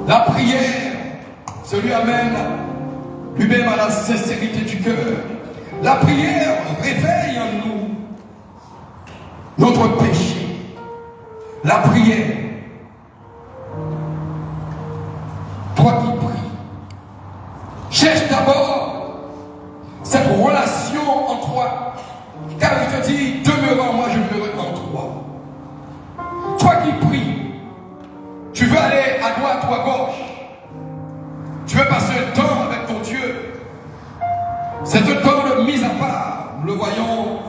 La prière, ça lui amène lui-même à la sincérité du cœur. La prière réveille en nous notre péché. La prière, toi qui pries, cherche d'abord cette relation en toi, car il te dit, demeure en moi, je demeurerai en toi. Toi qui pries, tu veux aller à droite ou à gauche, tu veux passer un temps avec ton Dieu. C'est un temps de mise à part. Nous le voyons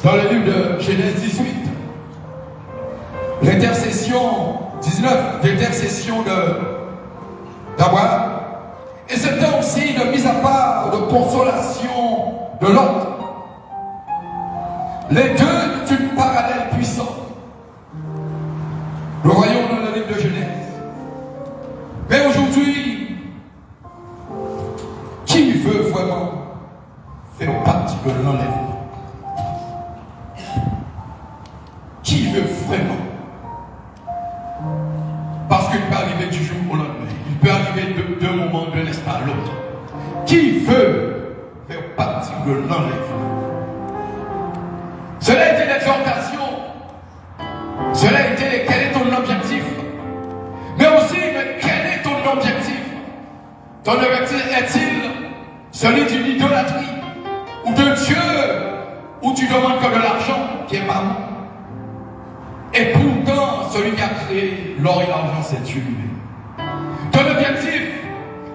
dans le livre de Genèse 18. L'intercession 19, l'intercession d'Abraham. Et c'est un temps aussi de mise à part, de consolation de l'autre. Les deux d'une parallèle puissante. Nous voyons dans le livre de Genèse. Mais aujourd'hui, qui veut vraiment faire partie de l'enlèvement? Qui veut vraiment? Parce qu'il peut arriver du jour au lendemain. Il peut arriver d'un moment de l'instant à l'autre. Qui veut faire partie de l'enlèvement? Cela a été l'exhortation. Cela a été quel est ton objectif? Mais aussi, quel est ton objectif? Ton objectif est-il celui d'une idolâtrie ou de Dieu où tu demandes que de l'argent qui est pas bon? Et pourtant, celui qui a créé l'or et l'argent, c'est Dieu lui-même. Ton objectif,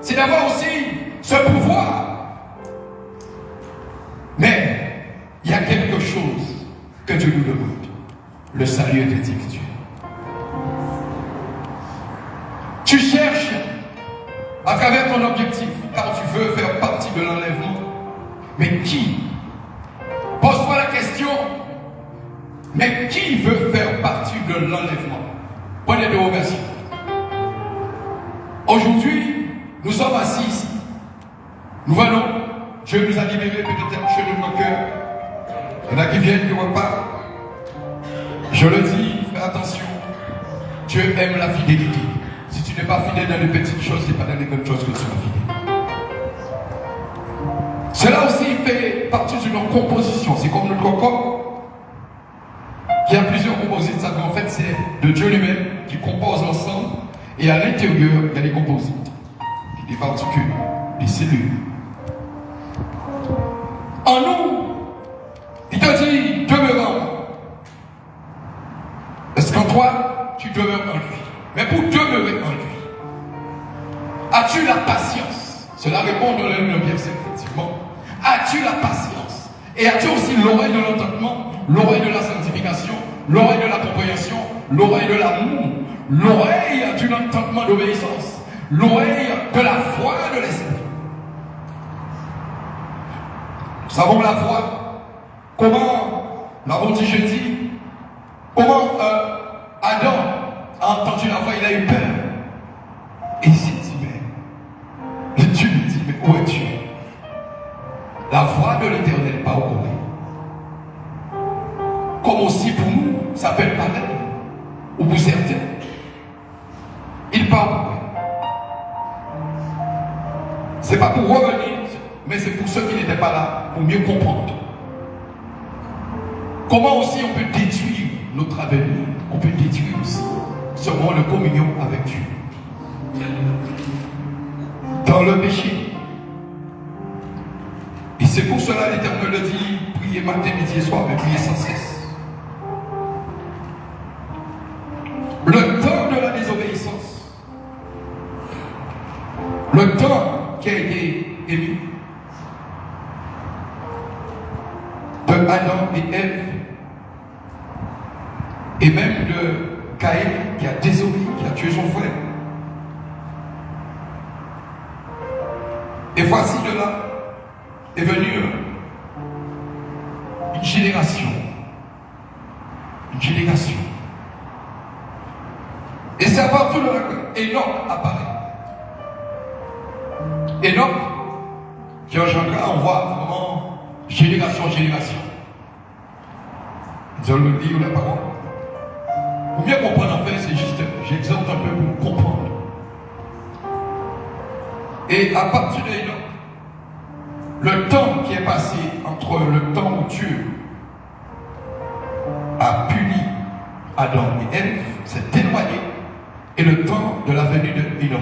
c'est d'avoir aussi ce pouvoir. Mais il y a quelque chose que Dieu nous demande. Le salut est individuel. Tu cherches à travers ton objectif, car tu veux faire partie de l'enlèvement. Mais qui? Pose-toi la question. Mais qui veut faire partie de l'enlèvement? Point d'interrogation. Aujourd'hui, nous sommes assis ici. Nous voyons, Dieu nous a libérés peut-être chez notre cœur. Il y en a qui viennent, qui ne voient pas. Je le dis, fais attention. Dieu aime la fidélité. Si tu n'es pas fidèle dans les petites choses, ce n'est pas dans les grandes choses que tu seras fidèle. Cela aussi fait partie de notre composition. C'est comme notre corps qui a plusieurs composites. Ça, en fait, c'est de Dieu lui-même qui compose l'ensemble. Et à l'intérieur, il y a des composites, des particules, des cellules. En nous, il te dit, demeure en moi. Est-ce qu'en toi, tu demeures en lui? Mais pour demeurer en lui, as-tu la patience? Cela répond dans le verset, effectivement. As-tu la patience? Et as-tu aussi l'oreille de l'entendement, l'oreille de la sanctification, l'oreille de la compréhension, l'oreille de l'amour, l'oreille de l'entendement d'obéissance, l'oreille de la foi de l'esprit? Nous savons la foi. Comment, l'avons dit jeudi, comment Adam a entendu la voix, il a eu peur. Et il s'est dit, mais Dieu lui dit, mais où es-tu? La voix de l'Éternel pas au courant. Comme aussi pour nous, ça peut être pareil. Ou pour certains. Il parle. C'est pas pour revenir, mais c'est pour ceux qui n'étaient pas là, pour mieux comprendre. Comment aussi on peut détruire notre avenir? On peut détruire aussi seulement la communion avec Dieu. Dans le péché. Et c'est pour cela l'Éternel le dit, priez matin, midi et soir, mais priez sans cesse. Le temps de la désobéissance, le temps qui a été émis de Adam et Ève, et même de Caïn qui a désobéi, qui a tué son frère. Et voici de là est venue une génération. Une génération. Et c'est à partir de là qu'Enoch apparaît. Enoch, qui engendra, on voit vraiment génération en génération. Ils ont le livre, la parole. Pour bien comprendre, en fait, c'est juste, j'exhorte un peu pour comprendre. Et à partir de là, le temps qui est passé entre le temps où Dieu a puni Adam et Ève s'est éloigné et le temps de la venue de Enoch.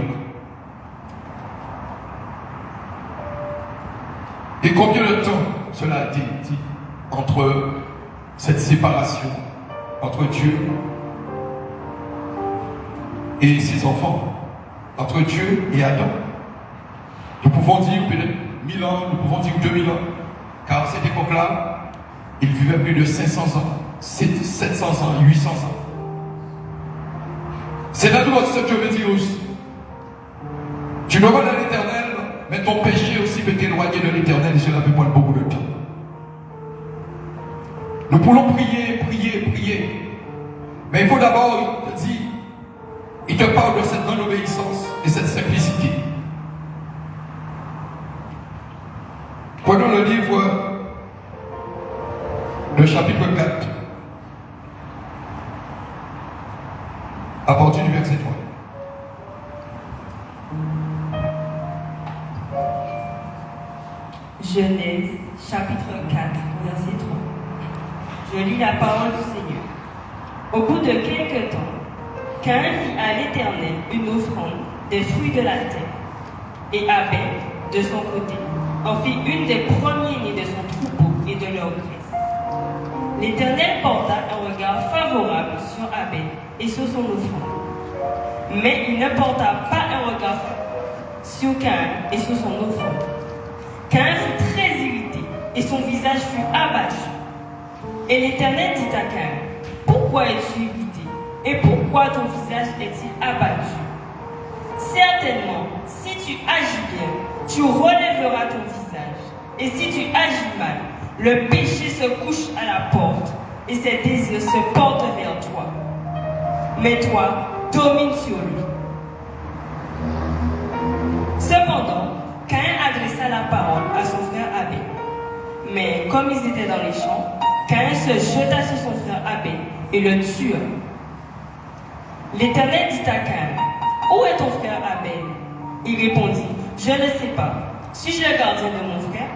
Et combien de temps cela a été dit entre cette séparation entre Dieu et ses enfants, entre Dieu et Adam? Nous pouvons dire peut-être 1000 ans, nous pouvons dire 2000 ans, car à cette époque-là, il vivait plus de 500 ans, 700 ans, 800 ans. C'est là ce que je veux dire aussi. Tu demeures dans l'Éternel, mais ton péché aussi peut t'éloigner de l'Éternel et cela peut prendre beaucoup de temps. Nous pouvons prier, prier, prier. Mais il faut d'abord te dire, il te parle de cette grande obéissance et cette simplicité. Prenons le livre, le chapitre 4, à partir du verset 3. Genèse, chapitre 4, verset 3. Je lis la parole du Seigneur. Au bout de quelque temps, Caïn fit à l'Éternel une offrande des fruits de la terre, et Abel, de son côté, en fit une des premiers-nés de son troupeau et de leur graisse. L'Éternel porta un regard favorable sur Abel et sur son offrande, mais il ne porta pas un regard favorable sur Caïn et sur son offrande. Caïn fut très irrité et son visage fut abattu. Et l'Éternel dit à Caïn, « Pourquoi es-tu irrité et pourquoi ton visage est-il abattu? Certainement, si tu agis bien, tu relèveras ton visage. Et si tu agis mal, le péché se couche à la porte et ses désirs se portent vers toi. Mais toi, domine sur lui. » Cependant, Caïn adressa la parole à son frère Abel. Mais comme ils étaient dans les champs, Caïn se jeta sur son frère Abel et le tua. L'Éternel dit à Caïn, « Où est ton frère Abel ?» Il répondit, « Je ne sais pas. Suis-je le gardien de mon frère ?»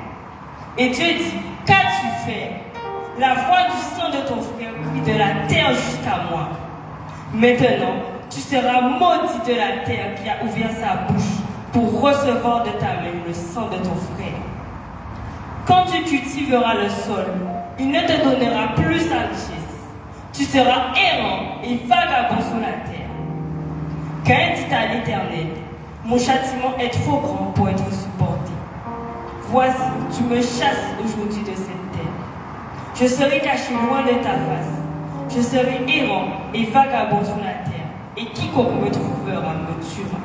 Et Dieu dit, « Qu'as-tu fait? La voix du sang de ton frère crie de la terre jusqu'à moi. Maintenant, tu seras maudit de la terre qui a ouvert sa bouche pour recevoir de ta main le sang de ton frère. Quand tu cultiveras le sol, il ne te donnera plus sa richesse. Tu seras errant et vagabond sur la terre. » Caïn dit à l'Éternel, « Mon châtiment est trop grand pour être supporté. Voici, tu me chasses aujourd'hui de cette terre. Je serai caché loin de ta face. Je serai errant et vagabond sur la terre, et quiconque me trouvera me tuera. »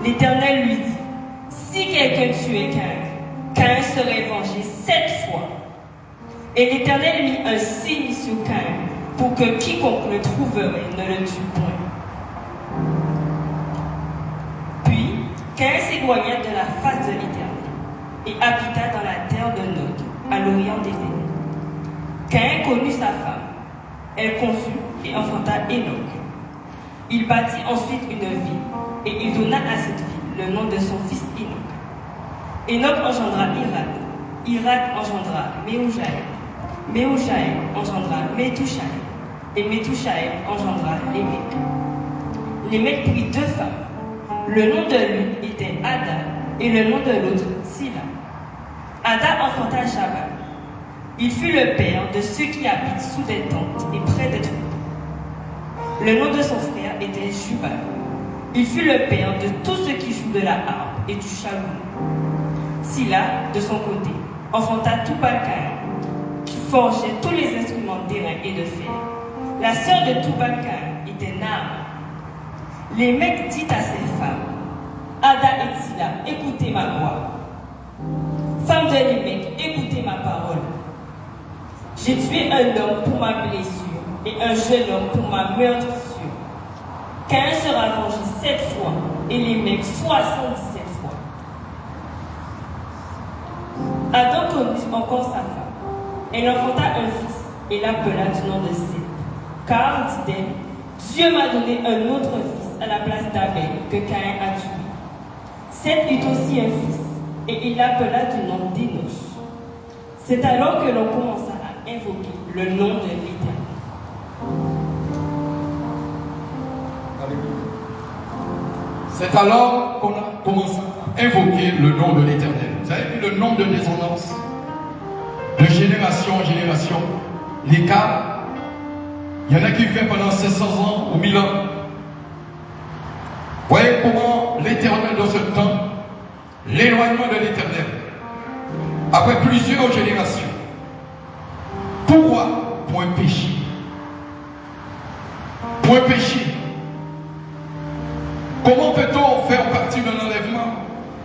L'Éternel lui dit, « Si quelqu'un tuait Caïn, Caïn serait vengé 7 fois. » Et l'Éternel mit un signe sur Caïn pour que quiconque le trouverait ne le tue point. Puis, Caïn s'éloigna de la face de l'Éternel et habita dans la terre de Nod, à l'orient d'Éden. Caïn connut sa femme. Elle conçut et enfanta Enoch. Il bâtit ensuite une ville et il donna à cette ville le nom de son fils Enoch. Enoch engendra Irad. Irad engendra Méhujaël. Méhujaël engendra Métouchaël. Et Métouchaël engendra Lémec. Lémec prit 2 femmes. Le nom de l'une était Ada et le nom de l'autre Sila. Ada enfanta Jabal. Il fut le père de ceux qui habitent sous des tentes et près des troupeaux. Le nom de son frère était Jubal. Il fut le père de tous ceux qui jouent de la harpe et du chalumeau. Sila, de son côté, enfanta Tubal-Caïn, qui forgeait tous les instruments d'airain et de fer. La sœur de Tubal-Caïn était Naama. Lémec dit à ses femmes, « Ada et Sila, écoutez ma voix. Femme de Lémec, écoutez ma parole. J'ai tué un homme pour ma blessure et un jeune homme pour ma meurtrissure. Caïn sera vengé 7 fois et Lémec 77 fois. » Adam connut encore sa femme. Elle enfanta un fils et l'appela du nom de Seth. Car, dit-elle, Dieu m'a donné un autre fils à la place d'Abel que Caïn a tué. Seth eut aussi un fils, et il l'appela du nom d'Enoch. C'est alors que l'on commença à invoquer le nom de l'Éternel. C'est alors qu'on a commencé à invoquer le nom de l'Éternel. Vous avez vu le nombre de descendances, de génération en génération, l'écart. Il y en a qui vivent pendant 700 ans ou 1000 ans. Voyez comment l'Éternel dans ce temps, l'éloignement de l'Éternel, après plusieurs générations. Pourquoi? Pour un péché. Pour un péché. Comment peut-on faire partie d'un enlèvement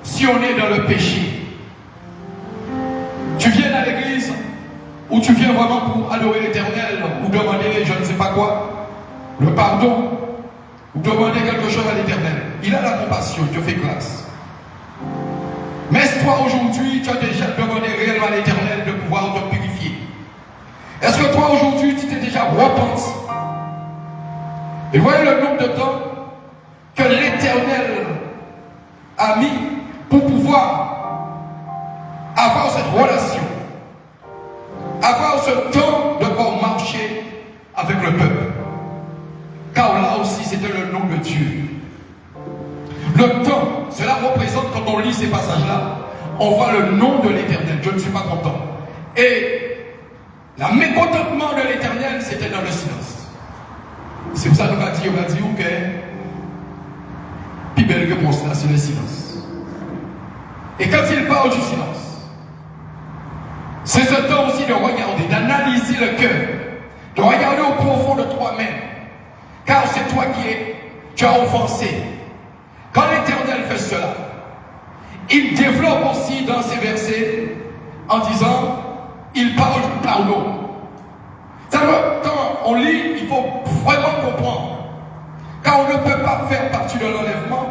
si on est dans le péché? Tu viens à l'église ou tu viens vraiment pour adorer l'Éternel ou demander je ne sais pas quoi, le pardon, ou demander quelque chose à l'Éternel. Il a la compassion, il te fait grâce. Mais est-ce que toi aujourd'hui tu as déjà demandé réellement à l'Éternel de pouvoir te purifier? Est-ce que toi aujourd'hui tu t'es déjà repenti? Et voyez le nombre de temps que l'Éternel a mis pour pouvoir avoir cette relation, avoir ce temps de pouvoir marcher avec le peuple. Car là aussi c'était le nom de Dieu. Le temps, cela représente, quand on lit ces passages-là, on voit le nom de l'Éternel. Je ne suis pas content. Et le mécontentement de l'Éternel, c'était dans le silence. C'est pour ça qu'on va dire, ok, puis belle réponse là, c'est le silence. Et quand il parle du silence, c'est ce temps aussi de regarder, d'analyser le cœur, de regarder au profond de toi-même. Car c'est toi tu as offensé. Quand l'Éternel fait cela, il développe aussi dans ces versets en disant, il parle du pardon. Quand on lit, il faut vraiment comprendre. Car on ne peut pas faire partie de l'enlèvement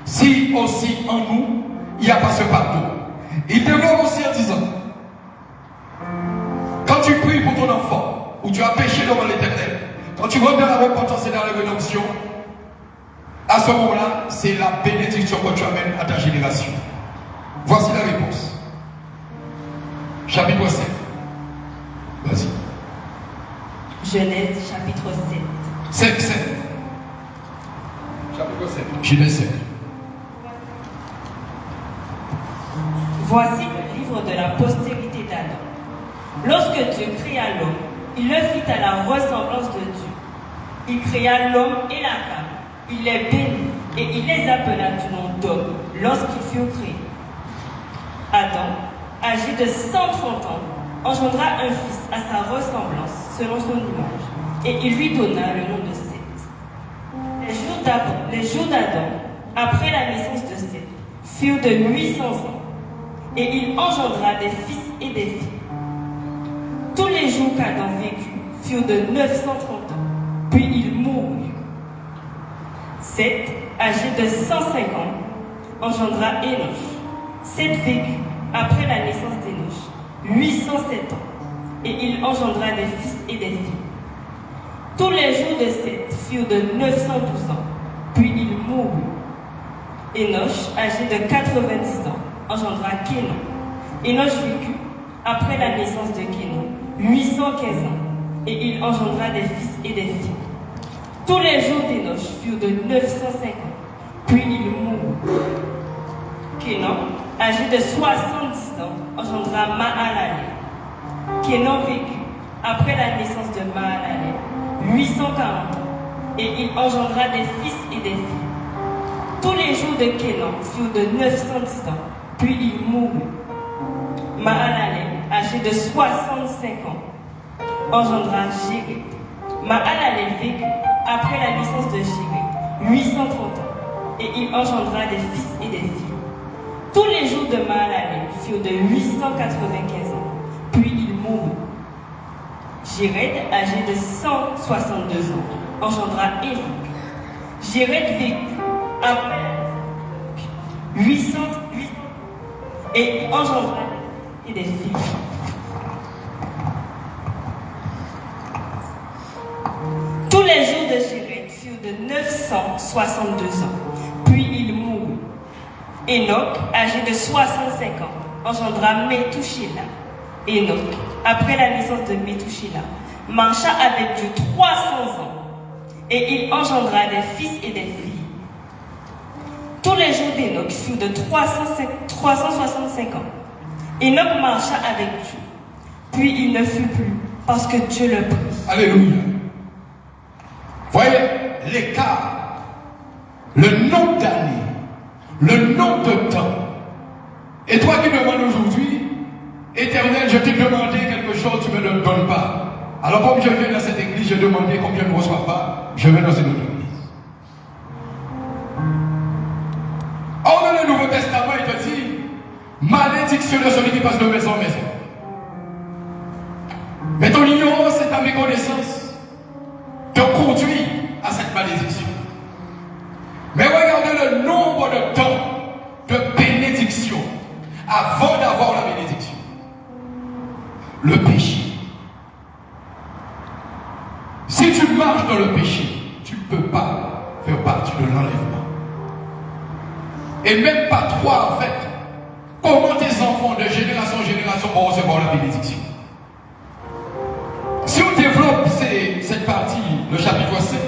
si aussi en nous, il n'y a pas ce pardon. Il développe aussi en disant, quand tu pries pour ton enfant, ou tu as péché devant l'Éternel, quand tu rentres dans la repentance et dans la rédemption, à ce moment-là, c'est la bénédiction que tu amènes à ta génération. Voici la réponse. Chapitre 7. Vas-y. Genèse chapitre 7. 7. Chapitre 7. Genèse 7. Voici le livre de la postérité d'Adam. Lorsque Dieu créa l'homme, il le fit à la ressemblance de Dieu. Il créa l'homme et la femme. Il les bénit et il les appela du nom d'homme lorsqu'ils furent créés. Adam, âgé de 130 ans, engendra un fils à sa ressemblance, selon son image, et il lui donna le nom de Seth. Les jours d'Adam, après la naissance de Seth, furent de 800 ans, et il engendra des fils et des filles. Tous les jours qu'Adam vécut furent de 930 ans, puis il mourut. Seth, âgé de 105 ans, engendra Enoch. Seth vécut, après la naissance d'Enoch, 807 ans, et il engendra des fils et des filles. Tous les jours de Seth furent de 912 ans, puis il mourut. Enoch, âgé de 90 ans, engendra Kénon. Enoch vécut, après la naissance de Kénon, 815 ans, et il engendra des fils et des filles. Tous les jours d'Enoch furent de 905 ans, puis il mourut. Kénon, âgé de 70 ans, engendra Mahalalel. Kénon vécut, après la naissance de Mahalalel, 840 ans, et il engendra des fils et des filles. Tous les jours de Kénon furent de 910 ans, puis il mourut. Mahalalel, âgé de 65 ans, engendra Jéred. Mahalalel vécut, après la naissance de Jéred, 830 ans, et il engendra des fils et des filles. Tous les jours de Mahalalel furent de 895 ans, puis il mourut. Jéred, âgé de 162 ans, engendra Enoch. Jéred vécut, après 800 et il engendra des fils et des filles. Tous les jours de Jéred furent de 962 ans, puis il mourut. Enoch, âgé de 65 ans, engendra Métouchila. Enoch, après la naissance de Métouchila, marcha avec Dieu 300 ans, et il engendra des fils et des filles. Tous les jours d'Enoch furent de 365 ans. Enoch marcha avec Dieu, puis il ne fut plus, parce que Dieu le prit. Alléluia. Voyez l'écart, le nombre d'années, le nombre de temps. Et toi qui me demandes aujourd'hui, Éternel, je t'ai demandé quelque chose, tu ne me le donnes pas. Alors comme je viens dans cette église, je demandais comme je ne reçois pas, je vais dans cette autre église. Or dans le Nouveau Testament, il te dit, malédiction de celui qui passe de maison en maison. Mais ton ignorance et ta méconnaissance te conduit à cette malédiction. Mais regardez le nombre de temps de bénédiction avant d'avoir la bénédiction. Le péché. Si tu marches dans le péché, tu ne peux pas faire partie de l'enlèvement. Et même pas toi, en fait. Comment tes enfants de génération en génération vont recevoir la bénédiction? Si on développe cette partie, le chapitre 5,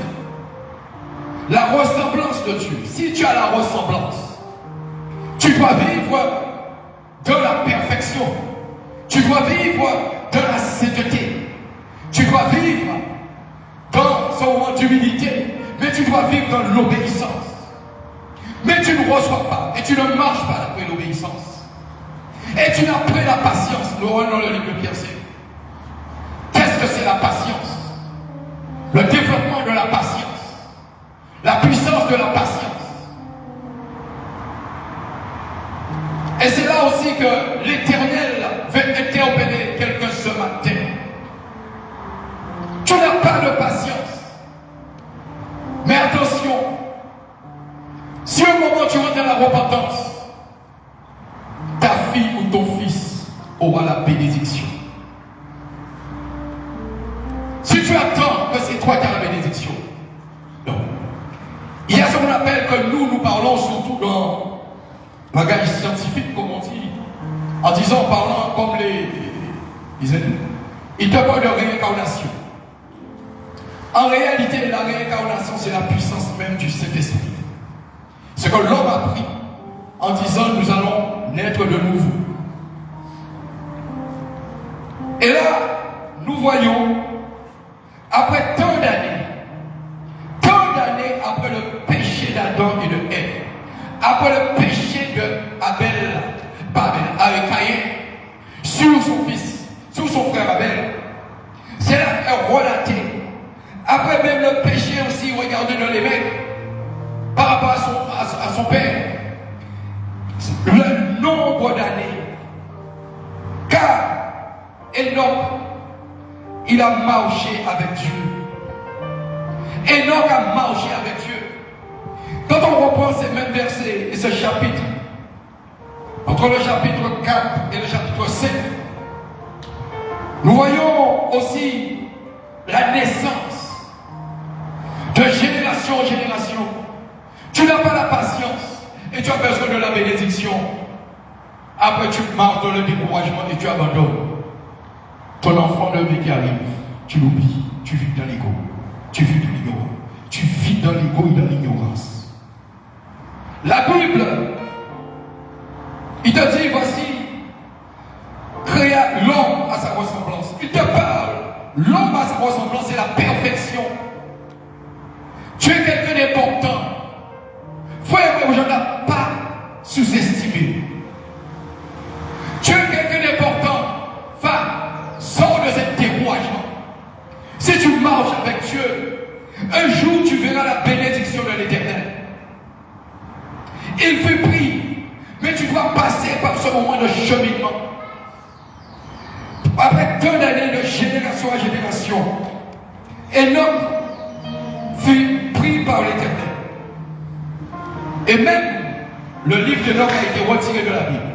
la ressemblance de Dieu, si tu as la ressemblance, tu dois vivre de la perfection, tu dois vivre de la sainteté, tu dois vivre dans ce moment d'humilité, mais tu dois vivre dans l'obéissance. Mais tu ne reçois pas et tu ne marches pas d'après l'obéissance. Et tu n'as pas la patience. Nous rentrons dans le livre de Pierre. Qu'est-ce que c'est la patience? Le développement de la patience. La puissance de la patience. Et c'est là aussi que l'Éternel veut interpeller quelqu'un ce matin. Tu n'as pas de patience. Mais attention, si au moment où tu rentres dans la repentance, ta fille ou ton fils aura la bénédiction. Si tu attends que c'est toi qui as la bénédiction, non. Il y a ce qu'on appelle que nous parlons surtout dans le langage scientifique, comme on dit, en disant, parlant comme ils te parlent de réincarnation. En réalité, la réincarnation, c'est la puissance même du Saint-Esprit. Ce que l'homme a pris en disant, nous allons naître de nouveau. Et là, nous voyons, après tant d'années après le péché d'Adam et de Ève, après le péché de Caïn, sur son fils, sur son frère Abel, c'est là relaté. Après même le péché aussi, regardez dans les mecs, par rapport à son père, le nombre d'années, car Enoch, il a marché avec Dieu. Enoch a marché avec Dieu. Quand on reprend ces mêmes versets et ce chapitre, entre le chapitre 4 et le chapitre 5, nous voyons aussi la naissance de génération en génération. Tu n'as pas la patience et tu as besoin de la bénédiction. Après, tu marches dans le découragement et tu abandonnes. Ton enfant de vie qui arrive, tu l'oublies, tu vis dans l'ego, tu vis dans l'ignorance, tu vis dans l'ego et dans l'ignorance. La Bible, il te dit, voici, créa l'homme à sa ressemblance. Il te parle, l'homme à sa ressemblance, c'est la perfection. Tu es quelqu'un d'important. Frère, je n'ai pas sous-estimé. Tu es quelqu'un d'important. Femme, sors de cet découragement. Si tu marches avec Dieu, un jour tu verras la bénédiction de l'Éternel. Il fut pris, mais tu dois passer par ce moment de cheminement. Après tant d'années de génération à génération, Enoch fut pris par l'Éternel. Et même le livre d'Enoch a été retiré de la Bible.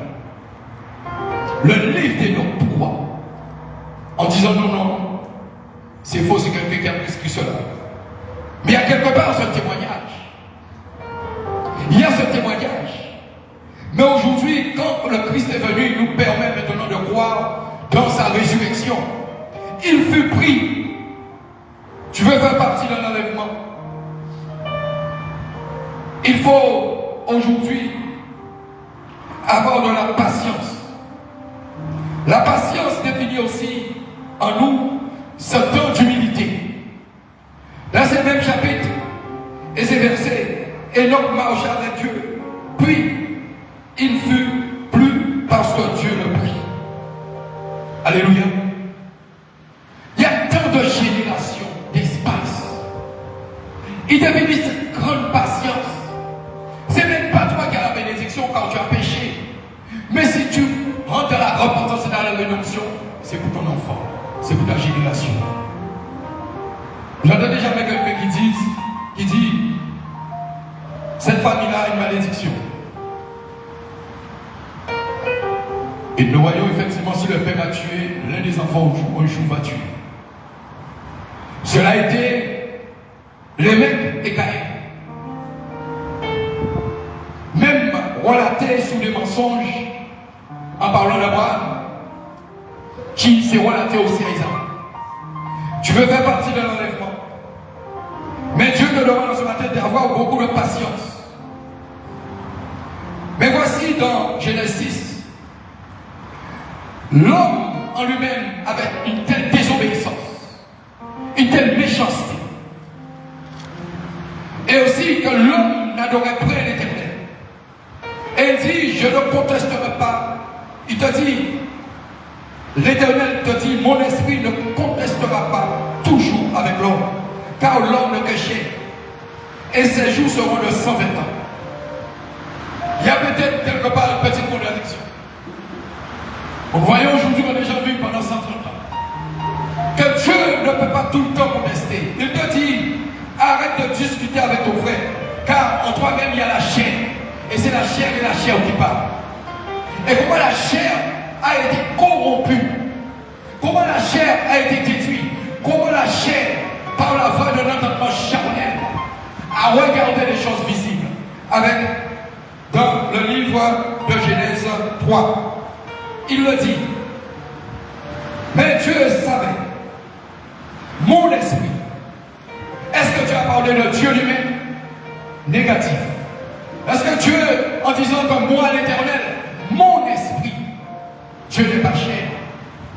Le livre d'Enoch, pourquoi? En disant non, c'est faux, c'est quelqu'un qui a prescrit cela. Mais il y a quelque part ce témoignage. Il y a ce témoignage Mais aujourd'hui, quand le Christ est venu, il nous permet maintenant de croire dans sa résurrection. Il fut pris. Tu veux faire partie d'un enlèvement? Il faut aujourd'hui avoir de la patience. La patience définit aussi en nous ce temps d'humilité. Dans ce même chapitre et ces versets, Enoch marcha avec Dieu. Puis, il fut plus parce que Dieu le prit. Alléluia. Il y a tant de générations d'espace. Il définit cette grande patience. C'est même pas toi qui as la bénédiction quand tu as péché. Mais si tu rentres dans la repentance et dans la rédemption, c'est pour ton enfant. C'est pour ta génération. J'entendais jamais quelqu'un qui dit cette famille-là a une malédiction. Et nous voyons effectivement si le père a tué, l'un des enfants un jour va tuer. Cela a été Lémec et Caïn. Même relaté sous des mensonges en parlant d'Abraham, qui s'est relaté aussi à Isaac. Tu veux faire partie de l'enlèvement. Mais Dieu te demande ce matin d'avoir beaucoup de patience. Mais voici dans Genèse, l'homme en lui-même avait une telle désobéissance, une telle méchanceté. Et aussi que l'homme n'adorait pas l'Éternel. Et il dit, je ne contesterai pas. Il te dit, l'Éternel te dit, mon esprit ne contestera pas toujours avec l'homme, car l'homme ne péchait, et ses jours seront de 120 ans. Il y a peut-être quelque part une petite contradiction. Vous voyez aujourd'hui qu'on a déjà vu pendant 130 ans que Dieu ne peut pas tout le temps contester. Il te dit, arrête de discuter avec ton frère, car en toi-même il y a la chair, et c'est la chair et la chair qui parle. Et comment la chair a été corrompue, comment la chair a été détruite, comment la chair, par la voie de notre entendement charnel, a regardé les choses visibles. Avec, dans le livre de Genèse 3, il le dit. Mais Dieu savait, mon esprit. Est-ce que Dieu a parlé de Dieu lui-même? Négatif. Est-ce que Dieu, en disant comme moi l'Éternel, mon esprit, Dieu n'est pas chair,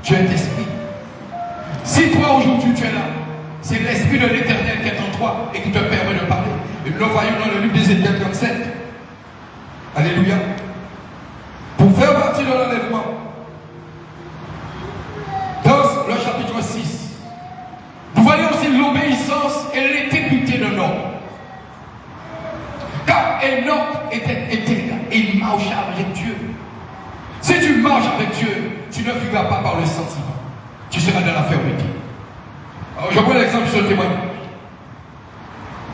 Dieu est esprit. Si toi aujourd'hui tu es là, c'est l'esprit de l'Éternel qui est en toi et qui te permet de parler. Et nous le voyons dans le livre d'Ézéchiel 37. Alléluia. Pour faire partie de l'enlèvement, dans le chapitre 6, nous voyons aussi l'obéissance et l'intégrité de l'homme. Car Enoch était intègre et il marchait avec Dieu. Si tu marches avec Dieu, tu ne vivras pas par le sentiment. Tu seras dans la fermeté. Alors, je prends l'exemple sur le témoignage.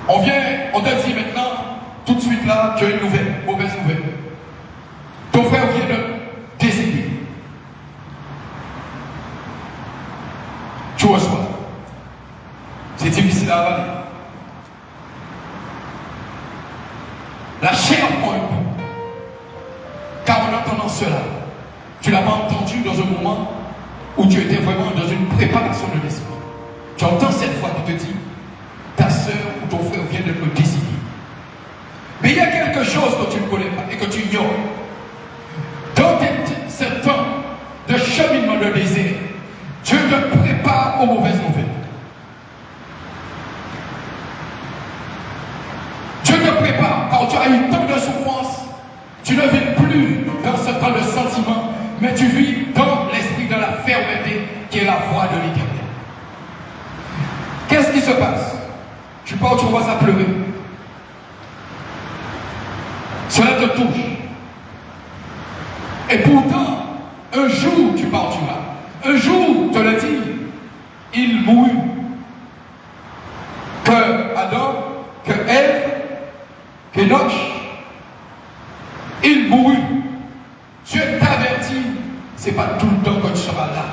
On te dit maintenant, tout de suite là, tu as une nouvelle, mauvaise nouvelle. Ton frère vient de décéder. Tu reçois. C'est difficile à avaler. La chair prend un coup. Car en entendant cela, tu ne l'as pas entendu dans un moment où tu étais vraiment dans une préparation de l'esprit. Tu entends cette voix qui te dit, ta soeur ou ton frère vient de te décider. Mais il y a quelque chose que tu ne connais pas et que tu ignores. Dans ce temps de cheminement de désert, Dieu te prépare aux mauvaises nouvelles. Dieu te prépare quand tu as eu tant de souffrance. Tu ne vis plus dans ce temps de sentiment, mais tu vis dans l'esprit de la fermeté qui est la voix de l'Éternel. Qu'est-ce qui se passe? Tu pars, tu vois à pleurer. Cela te touche. Et pourtant, un jour tu partiras. Un jour, te le dit, il mourut. Que Adam, que Ève, qu'Enoch, il mourut. Dieu t'avertit, c'est pas tout le temps que tu seras là.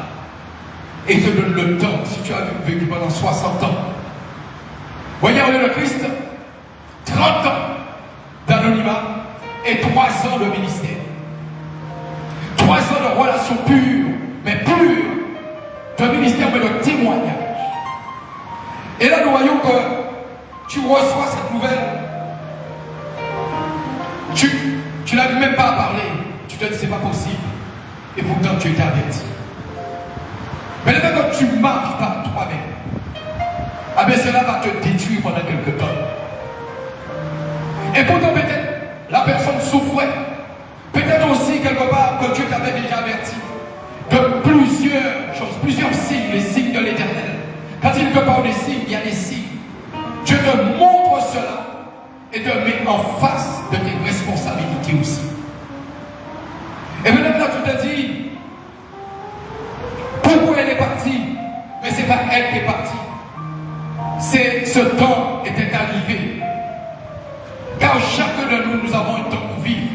Et te donne le temps, si tu as vécu pendant 60 ans. Regardez le Christ, 30 ans d'anonymat et 3 ans de ministère. de relation pure, mais pure, de ministère, mais de témoignage. Et là, nous voyons que tu reçois cette nouvelle. Tu n'arrives même pas à parler. Tu te dis, c'est pas possible. Et pourtant, tu es averti. Mais le fait que tu marches par toi-même, ah bien cela va te détruire pendant quelque temps. Et pourtant, peut-être, la personne souffrait. Peut-être aussi, quelque part, que Dieu t'avait déjà averti de plusieurs choses, plusieurs signes, les signes de l'Éternel. Quand il te parle des signes, il y a des signes. Dieu te montre cela et te met en face de tes responsabilités aussi. Et maintenant, tu te dis, pourquoi elle est partie? Mais ce n'est pas elle qui est partie. C'est ce temps était arrivé. Car chacun de nous, nous avons un temps pour vivre.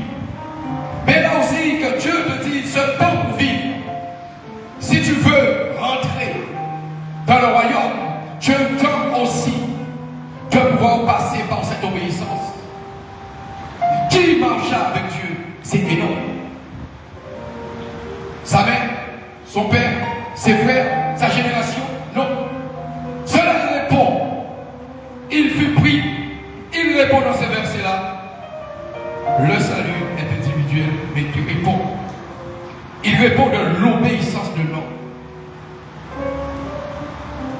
Mais là aussi, que Dieu te dit, ce temps pour vivre, si tu veux rentrer dans le royaume, tu as un temps aussi de pouvoir passer par cette obéissance. Qui marcha avec Dieu? C'est énorme. Sa mère, son père, ses frères, sa génération? Non. Cela répond. Il fut pris. Il répond dans ces versets-là. Le salut est individuel, mais tu réponds. Il répond de l'obéissance de l'homme.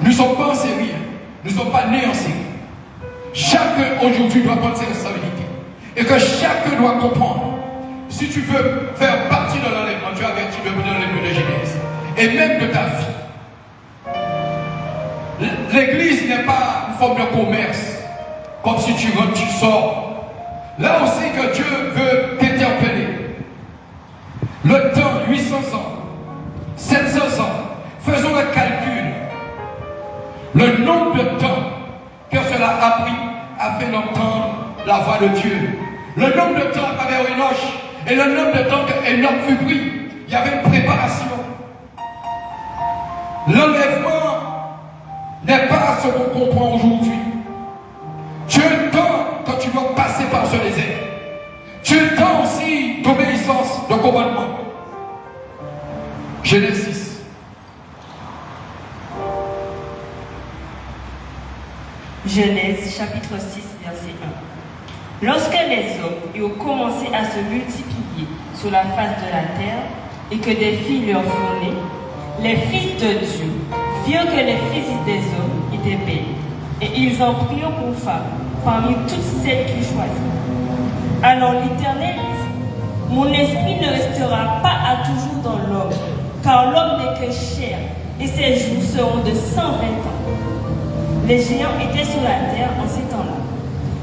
Nous ne sommes pas en série. Nous ne sommes pas nés en série. Chacun aujourd'hui doit prendre ses responsabilités. Et que chacun doit comprendre. Si tu veux faire partie de l'enlèvement, tu as averti de l'enlèvement de Genèse. Et même de ta vie. L'église n'est pas une forme de commerce. Comme si tu rentres, tu sors. Là aussi que Dieu veut t'interpeller. Le temps, 800 ans, 700 ans, faisons le calcul. Le nombre de temps que cela a pris afin d'entendre la voix de Dieu. Le nombre de temps à travers Enoch et le nombre de temps que Enoch fut pris. Il y avait une préparation. L'enlèvement n'est pas ce qu'on comprend aujourd'hui. Tu as un temps quand tu dois passer par ce désert. Tu as un temps aussi d'obéissance, de commandement. Genèse 6. Genèse chapitre 6, verset 1. Lorsque les hommes eurent commencé à se multiplier sur la face de la terre et que des filles leur furent nées, les fils de Dieu virent que les fils des hommes étaient belles, et ils en prirent pour femmes parmi toutes celles qu'ils choisirent. Alors l'Éternel dit, mon esprit ne restera pas à toujours dans l'homme, car l'homme n'est que chair, et ses jours seront de 120 ans. Les géants étaient sur la terre en ces temps-là.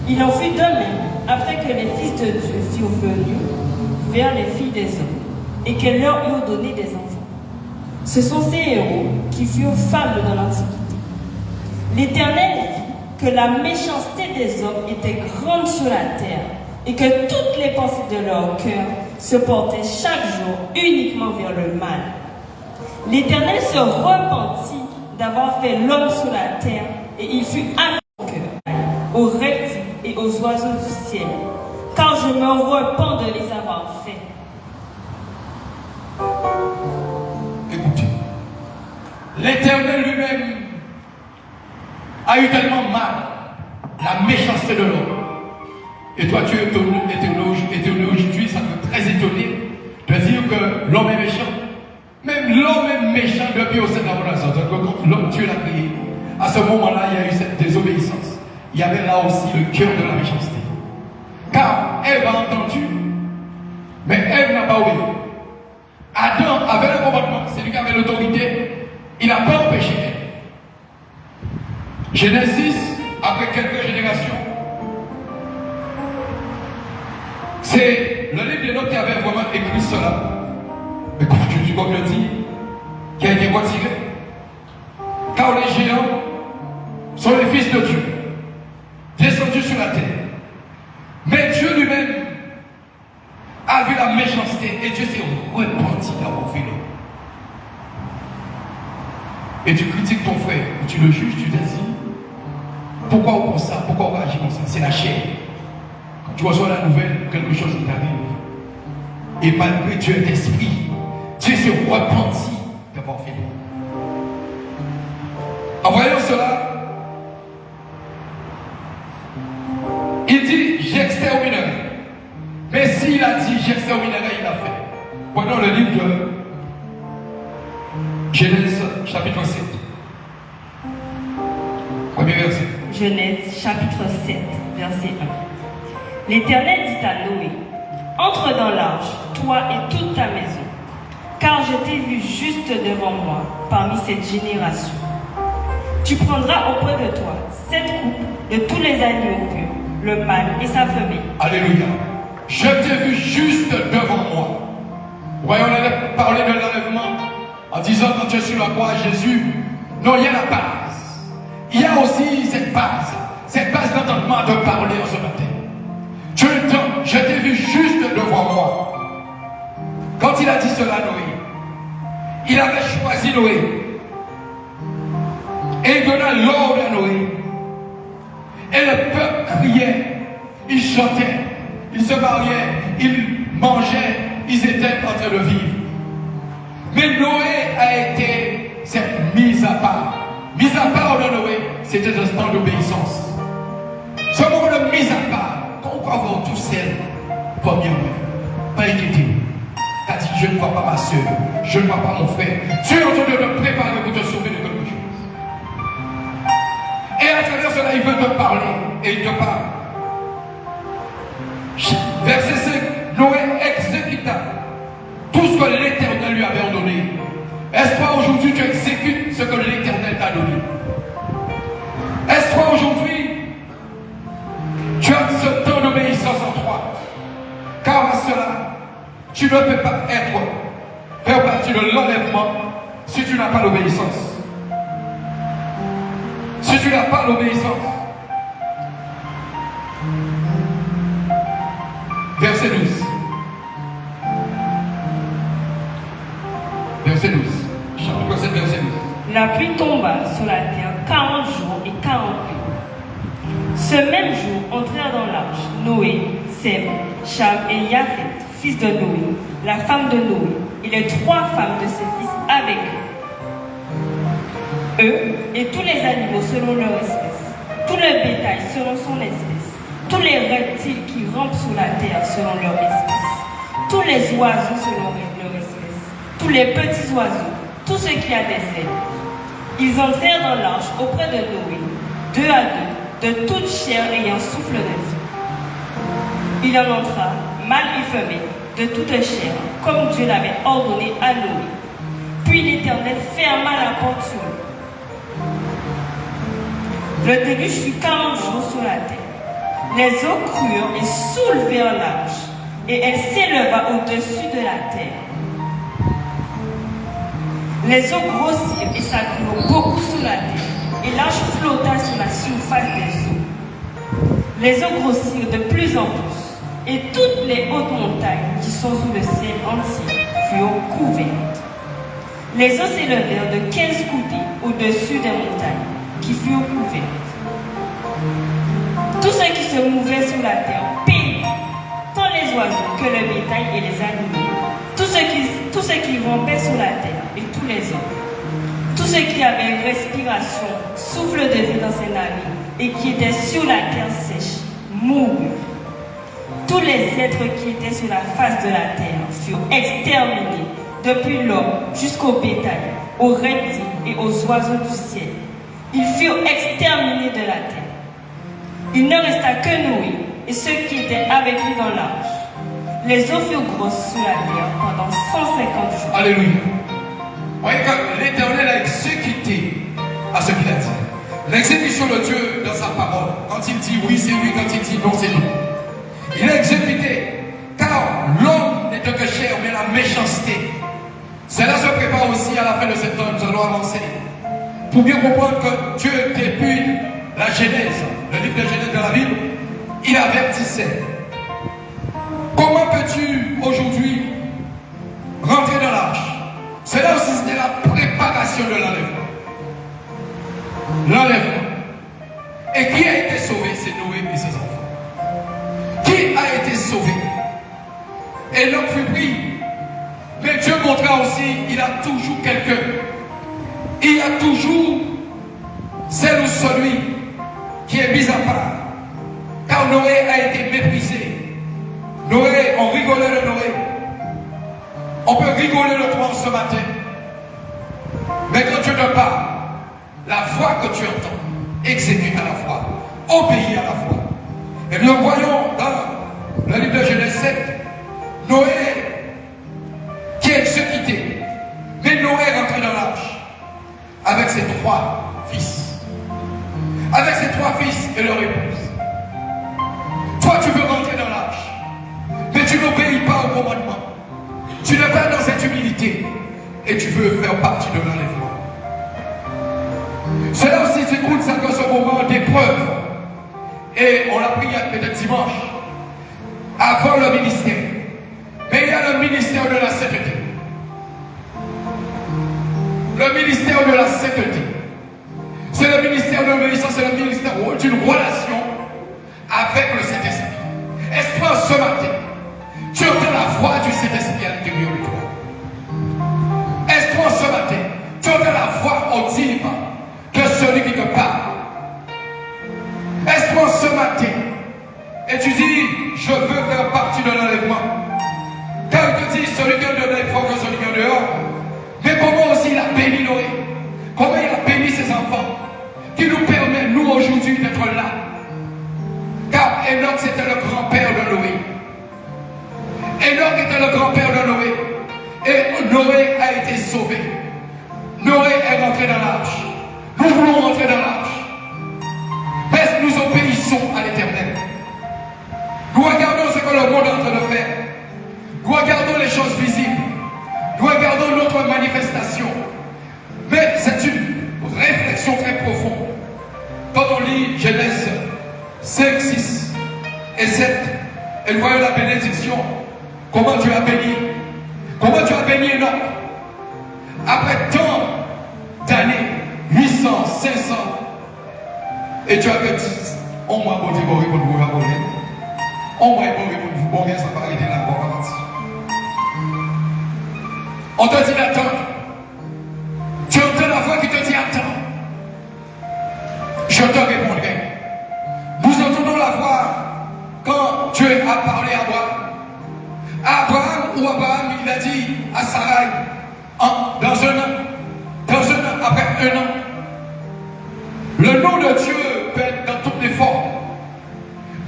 Il en fut de même après que les fils de Dieu furent venus vers les filles des hommes et qu'elles leur eurent donné des enfants. Ce sont ces héros qui furent fables dans l'Antiquité. L'Éternel vit que la méchanceté des hommes était grande sur la terre et que toutes les pensées de leur cœur se portaient chaque jour uniquement vers le mal. L'Éternel se repentit d'avoir fait l'homme sur la terre et il fut aveugle aux reptiles et aux oiseaux du ciel, car je me repens de les avoir faits. Écoutez, l'Éternel lui-même a eu tellement mal la méchanceté de l'homme. Et toi, tu es éthéologie, ça te très étonné de dire que l'homme est méchant. Même l'homme est méchant depuis au sein de la relation. L'homme, Dieu l'a créé. À ce moment-là, il y a eu cette désobéissance. Il y avait là aussi le cœur de la méchanceté. Car Ève a entendu, mais Ève n'a pas obéi. Adam avait le commandement, c'est lui qui avait l'autorité. Il n'a pas empêché Ève. Genèse 6, après quelques générations, c'est le livre de l'homme qui avait vraiment écrit cela. Mais comme je le dis, qui a été retiré. Car les géants sont les fils de Dieu, descendus sur la terre. Mais Dieu lui-même a vu la méchanceté et Dieu s'est repenti d'avoir fait l'homme. Et tu critiques ton frère, ou tu le juges, tu te dis, pourquoi on pense ça, pourquoi on agit comme ça? C'est la chair. Quand tu reçois la nouvelle, quelque chose qui t'arrive. Et malgré Dieu est esprit, Dieu se repentit d'avoir fait. En voyant cela, il dit j'exterminerai. Mais s'il a dit j'exterminerai, il l'a fait. Prenons le livre de Genèse chapitre 7. Premier verset. Genèse chapitre 7, verset 1. L'Éternel dit à Noé, entre dans l'arche, toi et toute ta maison, car je t'ai vu juste devant moi parmi cette génération. Tu prendras auprès de toi 7 couples de tous les animaux purs, le mâle et sa femelle. Alléluia. Je t'ai vu juste devant moi. Voyons, on avait parlé de l'enlèvement en disant quand tu es sur la croix, Jésus, non, il y a la base. Il y a aussi cette base d'entendement de parler en ce matin. Tu entends, je t'ai vu juste devant moi. Quand il a dit cela, Noé, il avait choisi Noé. Et il donna l'ordre à Noé. Et le peuple criait, il chantait, il se mariait, il mangeait, ils étaient en train de vivre. Mais Noé a été cette mise à part. Mise à part de Noé, c'était un temps d'obéissance. Ce moment de mise à part, quand on va voir tout seul, pas bien, pas inquiété. T'as dit, je ne vois pas ma soeur, je ne vois pas mon frère. Tu es en train de me préparer pour te sauver de quelque chose. Et à travers cela, il veut te parler. Et il te parle. Verset 5. Noé exécuta tout ce que l'Éternel lui avait ordonné. Est-ce toi aujourd'hui tu exécutes ce que l'Éternel t'a donné? Est-ce toi aujourd'hui tu as ce temps d'obéissance en toi? Car à cela, tu ne peux pas faire partie de l'enlèvement si tu n'as pas l'obéissance. Si tu n'as pas l'obéissance. Verset 12. Verset 12. Chapitre 7, verset 12. La pluie tomba sur la terre 40 jours et 40 nuits. Ce même jour entrèrent dans l'arche Noé, Sem, Cham et Japheth, fils de Noé, la femme de Noé, et les 3 femmes de ses fils avec eux. Eux et tous les animaux selon leur espèce, tout le bétail selon son espèce, tous les reptiles qui rampent sur la terre selon leur espèce, tous les oiseaux selon leur espèce, tous les petits oiseaux, tout ce qui a des ailes. Ils entrèrent dans l'arche auprès de Noé, 2 à 2, de toute chair ayant souffle de vie. Il en entra, mâle et femelle, de toute chair, comme Dieu l'avait ordonné à Noé. Puis l'Éternel ferma la porte sur eux. Le déluge fut 40 jours sur la terre. Les eaux crurent et soulevèrent l'arche, et elle s'éleva au-dessus de la terre. Les eaux grossirent et s'accrurent beaucoup sur la terre, et l'arche flotta sur la surface des eaux. Les eaux grossirent de plus en plus, et toutes les hautes montagnes qui sont sous le ciel entier furent couvertes. Les eaux s'élevèrent de 15 coudées au-dessus des montagnes qui furent couvertes. Tout ce qui se mouvait sur la terre périt, tant les oiseaux que le bétail et les animaux, tout ce qui rampait sur la terre et tous les hommes, tout ce qui avait respiration, souffle de vie dans ses narines et qui était sur la terre sèche, mourut. Tous les êtres qui étaient sur la face de la terre furent exterminés, depuis l'homme jusqu'au bétail, aux reptiles et aux oiseaux du ciel. Ils furent exterminés de la terre. Il ne resta que Noé et ceux qui étaient avec lui dans l'arche. Les eaux furent grosses sur la terre pendant 150 jours. Alléluia. Voyez que l'Éternel a exécuté à ce qu'il a dit. L'exécution de Dieu dans sa parole. Quand il dit oui, c'est oui. Quand il dit non, c'est non. Il a exécuté. Car l'homme n'est que chair, mais la méchanceté. Cela se prépare aussi à la fin de cet temps. Nous allons avancer. Pour bien comprendre que Dieu, depuis la Genèse, le livre de Genèse de la Bible, il avertissait. Comment peux-tu aujourd'hui rentrer dans l'arche? Cela aussi c'était la préparation de l'enlèvement. L'enlèvement. Et qui a été sauvé? C'est Noé et ses enfants. Qui a été sauvé? Et l'homme fut pris. Mais Dieu montrera aussi, il a toujours quelqu'un. Il y a toujours celle ou celui qui est mis à part. Car Noé a été méprisé. Noé, on rigolait de Noé. On peut rigoler de toi ce matin. Mais quand Dieu te parle, la foi que tu entends, exécute à la foi, obéis à la foi. Et nous voyons dans le livre de Genèse 7, Noé qui est se quitté. Mais Noé est rentré dans l'arche avec ses 3 fils. Avec ses 3 fils et leur épouse. Toi, tu veux rentrer dans l'arche, mais tu n'obéis pas au commandement. Tu n'es pas dans cette humilité et tu veux faire partie de l'enlèvement. Cela aussi, c'est cool, ça dans ce moment d'épreuve. Et on l'a pris peut-être dimanche, avant le ministère. Mais il y a le ministère de la sainteté. Le ministère de la sainteté. C'est le ministère de l'obéissance, c'est le ministère d'une relation avec le Saint-Esprit. Est-ce que ce matin, tu entends la voix du Saint-Esprit à l'intérieur de toi? Est-ce que ce matin, tu entends la voix audible de celui qui te parle? Est-ce que ce matin, et tu dis, je veux faire partie de l'enlèvement? Quand il te dit, celui qui est dedans, il faut que celui qui est dehors. Mais comment aussi il a béni Noé? Comment il a béni ses enfants? Qui nous permet, nous aujourd'hui, d'être là. Car Enoch, c'était le grand-père de Noé. Enoch était le grand-père de Noé. Et Noé a été sauvé. Noé est rentré dans l'arche. Nous voulons rentrer dans l'arche. Mais nous obéissons à l'Éternel. Nous regardons ce que le monde est en train de faire. Nous regardons les choses visibles. Nous regardons notre manifestation. Mais c'est une réflexion très profonde. Quand on lit Genèse 5, 6 et 7, et nous voyons la bénédiction, comment Dieu a béni. Comment Dieu a béni Enoch. Après tant d'années, 800, 500, et Dieu a dit, on m'a dit, on m'a dit, ça va arrêter là, on te dit d'attendre. Tu entends la voix qui te dit attends. Je te répondrai. Nous entendons la voix quand Dieu a parlé à Abraham. Abraham, il a dit à Sarai, dans un an, après un an, le nom de Dieu peut être dans toutes les formes.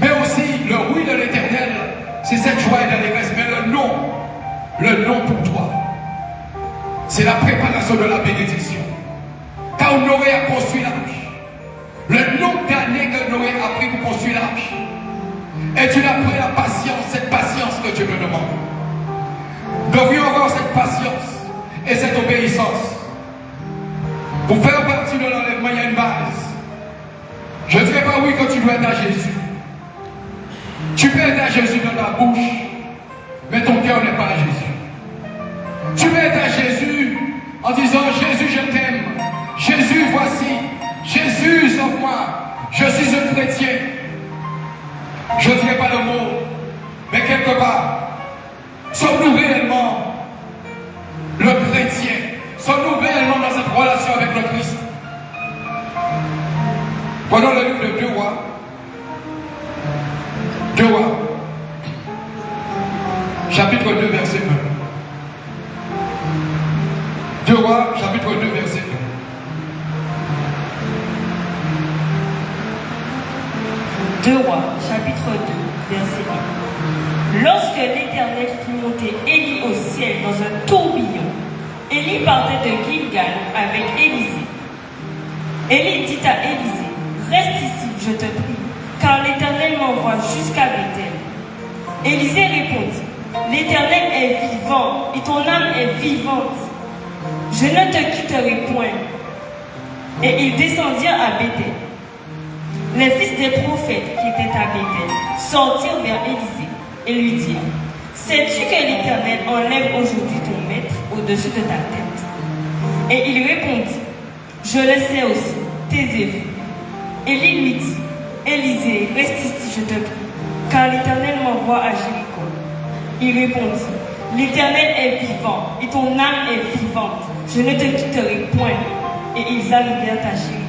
Mais aussi, le oui de l'Éternel, c'est cette joie et l'allégresse. Mais le nom pour toi, c'est la préparation de la bénédiction. Car Noé a construit l'arche. Le nombre d'années que Noé a pris pour construire l'arche. Et tu n'as pris la patience, cette patience que Dieu me demande. Nous devrions avoir cette patience et cette obéissance. Pour faire partie de l'enlèvement, il y a une base. Je ne dirais pas oui quand tu dois être à Jésus. Tu peux être à Jésus dans ta bouche, mais ton cœur n'est pas à Jésus. Tu peux être à Jésus en disant Jésus, je t'aime. Jésus, voici. Jésus, sauve-moi. Je suis un chrétien. Je ne dirai pas le mot, mais quelque part, sommes-nous réellement le chrétien? Sommes-nous réellement dans cette relation avec le Christ? Prenons le livre de 2 Rois. 2 Rois, chapitre 2, verset 1. 2 Rois, chapitre 2, verset 1. 2 Rois, chapitre 2, verset 1. Lorsque l'Éternel fit monter Élie au ciel dans un tourbillon, Élie partait de Gilgal avec Élisée. Élie dit à Élisée, reste ici, je te prie, car l'Éternel m'envoie jusqu'à Bethel. Élisée répondit, l'Éternel est vivant et ton âme est vivante. Je ne te quitterai point. Et ils descendirent à Bethel. Les fils des prophètes qui étaient à Bethel sortirent vers Élisée et lui dirent, sais-tu que l'Éternel enlève aujourd'hui ton maître au-dessus de ta tête? Et il répondit, je le sais aussi, taisez-vous. Élie lui dit, Élisée, reste ici, je te prie, car l'Éternel m'envoie à Jéricho. Il répondit, L'Éternel est vivant et ton âme est vivante. Je ne te quitterai point. Et ils arrivèrent à Jéricho.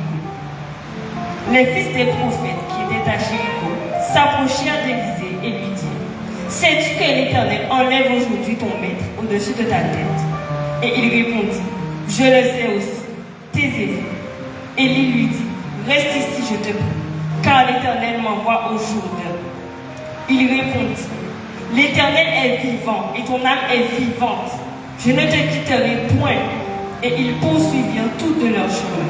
Les fils des prophètes qui étaient à Jéricho s'approchèrent d'Élisée et lui dirent: sais-tu que l'Éternel enlève aujourd'hui ton maître au-dessus de ta tête? Et il répondit: je le sais aussi, taisez-vous. Élie lui dit: reste ici, je te prie, car l'Éternel m'envoie au Jourdain. Il répondit: l'Éternel est vivant et ton âme est vivante. Je ne te quitterai point. Et ils poursuivirent tout de leur chemin.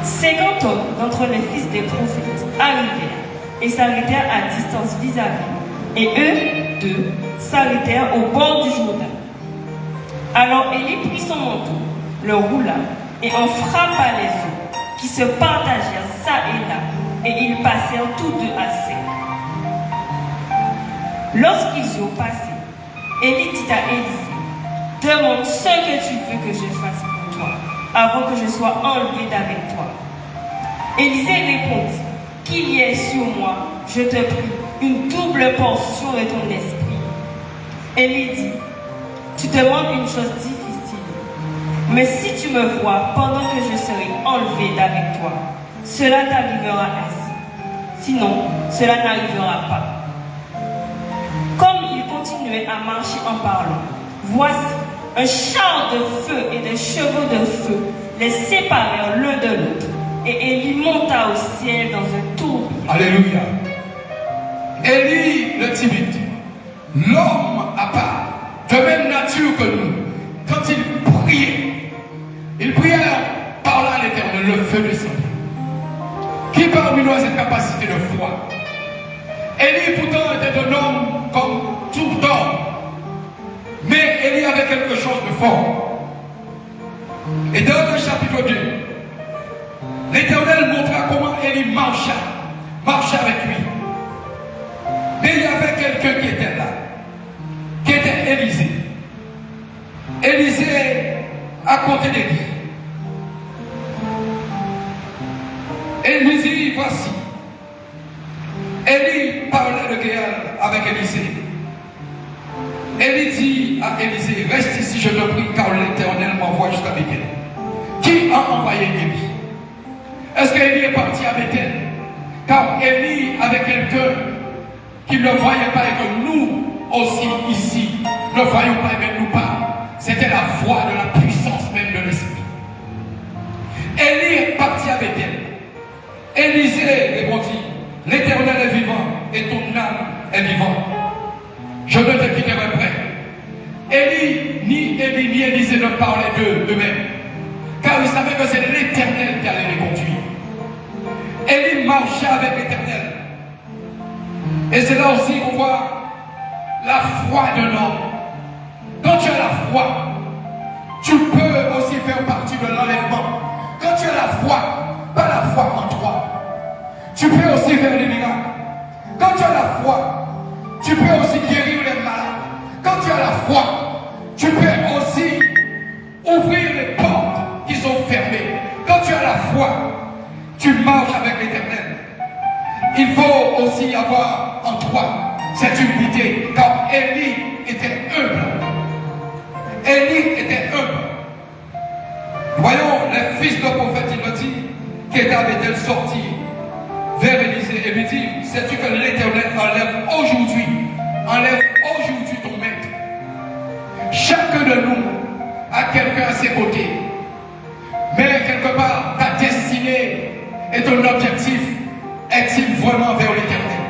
50 hommes d'entre les fils des prophètes arrivèrent et s'arrêtèrent à distance vis-à-vis. Et eux, deux, s'arrêtèrent au bord du Jourdain. Alors Élie prit son manteau, le roula et en frappa les eaux, qui se partagèrent çà et là, et ils passèrent tous deux à sec. Lorsqu'ils eurent passé, Élie dit à Élisée: demande ce que tu veux que je fasse pour toi, avant que je sois enlevé d'avec toi. Élisée répondit: qu'il y ait sur moi, je te prie, une double portion de ton esprit. Élie dit: tu demandes une chose difficile, mais si tu me vois pendant que je serai enlevé d'avec toi, cela t'arrivera ainsi. Sinon, cela n'arrivera pas. Comme il continuait à marcher en parlant, voici, un char de feu et des chevaux de feu les séparèrent l'un de l'autre. Et Élie monta au ciel dans un tourbillon. Alléluia. Élie le timide, l'homme à part, de même nature que nous, quand il priait en parlant à l'Éternel, le feu descendait. Qui parmi nous a cette capacité de foi? Élie pourtant était un homme comme tout homme. Mais Élie avait quelque chose de fort. Et dans le chapitre 2, l'Éternel montra comment Élie marchait avec lui. Mais il y avait quelqu'un qui était là, qui était Élisée. Élisée à côté d'Élie. Élisée, voici. Élie parlait de guerre avec Élisée. Élie dit à Élisée: reste ici, je te prie, car l'Éternel m'envoie jusqu'à Bethel. Qui a envoyé Élie? Est-ce qu'Élie est parti à Bethel? Car Élie avait quelqu'un qui ne voyait pas et que nous aussi ici ne voyons pas et ne nous pas. C'était la voix de la puissance même de l'Esprit. Élie est parti à Bethel. Élisée répondit: l'Éternel est vivant et ton âme est vivante. Je ne te quitterai pas. Élie ni Élisée ne parlaient d'eux-mêmes, car ils savaient que c'est l'Éternel qui allait les conduire. Élie marchait avec l'Éternel. Et c'est là aussi qu'on voit la foi d'un homme. Quand tu as la foi, tu peux aussi faire partie de l'enlèvement. Quand tu as la foi, pas la foi en toi, tu peux aussi faire des miracles. Quand tu as la foi, tu peux aussi guérir les malades. Quand tu as la foi, tu peux aussi ouvrir les portes qui sont fermées. Quand tu as la foi, tu marches avec l'Éternel. Il faut aussi avoir en toi cette humilité, car Élie était humble. Élie était humble. Voyons les fils de prophète, il me dit, qui étaient à Bethel sortis vers Élisée et lui dit: sais-tu que l'Éternel enlève aujourd'hui ton maître? Chacun de nous a quelqu'un à ses côtés. Mais quelque part, ta destinée et ton objectif est-il vraiment vers l'Éternel?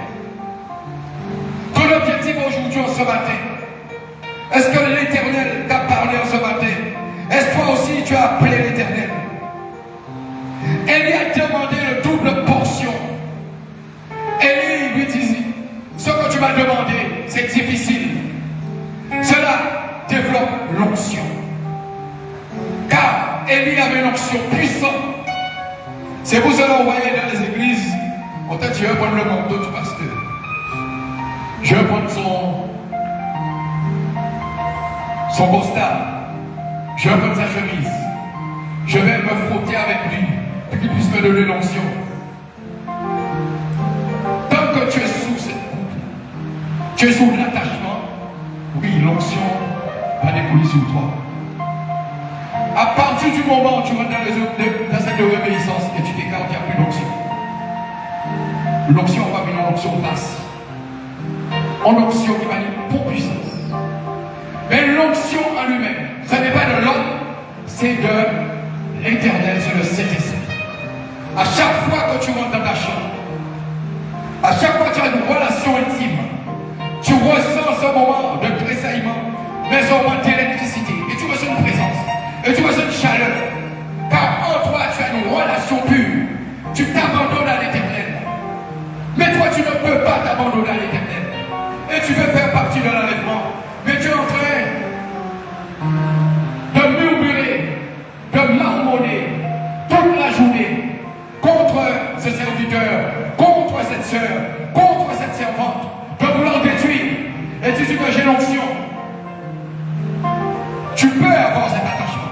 Ton objectif aujourd'hui, en ce matin, est-ce que l'Éternel t'a parlé en ce matin? Est-ce que toi aussi tu as appelé l'Éternel? Élie a demandé une double portion. Élie lui dit: ce que tu m'as demandé, c'est difficile. Cela développe l'onction. Car Élie avait une onction puissante. C'est pour cela qu'on voyait dans les églises, peut-être tu vas prendre le manteau du pasteur. Je vais prendre son costard. Je vais prendre sa chemise. Je vais me frotter avec lui pour qu'il puisse me donner l'onction. Tant que tu es sous cette coupe, tu es sous l'attachement, Oui, l'onction va découler sur toi. À partir du moment où tu rentres dans cette obéissance et tu déclares qu'il n'y a plus d'onction, l'onction va venir en onction basse. En onction qui va venir pour puissance. Mais l'onction en lui-même, ce n'est pas de l'homme, c'est de l'Éternel, c'est le Saint-Esprit. À chaque fois que tu rentres dans ta chambre, à chaque fois que tu as une relation intime, tu ressens ce moment de tressaillement, mais ce moment d'électricité, et tu ressens une présence, et tu ressens une chaleur, car en toi tu as une relation pure, tu t'abandonnes à l'Éternel. Mais toi tu ne peux pas t'abandonner à l'Éternel, et tu veux faire partie de l'enlèvement, mais tu es en train de murmurer, de marmonner toute la journée contre ce serviteur, contre cette sœur, contre cette servante, de vouloir détruire. Et tu dis que j'ai l'onction. Tu peux avoir cet attachement.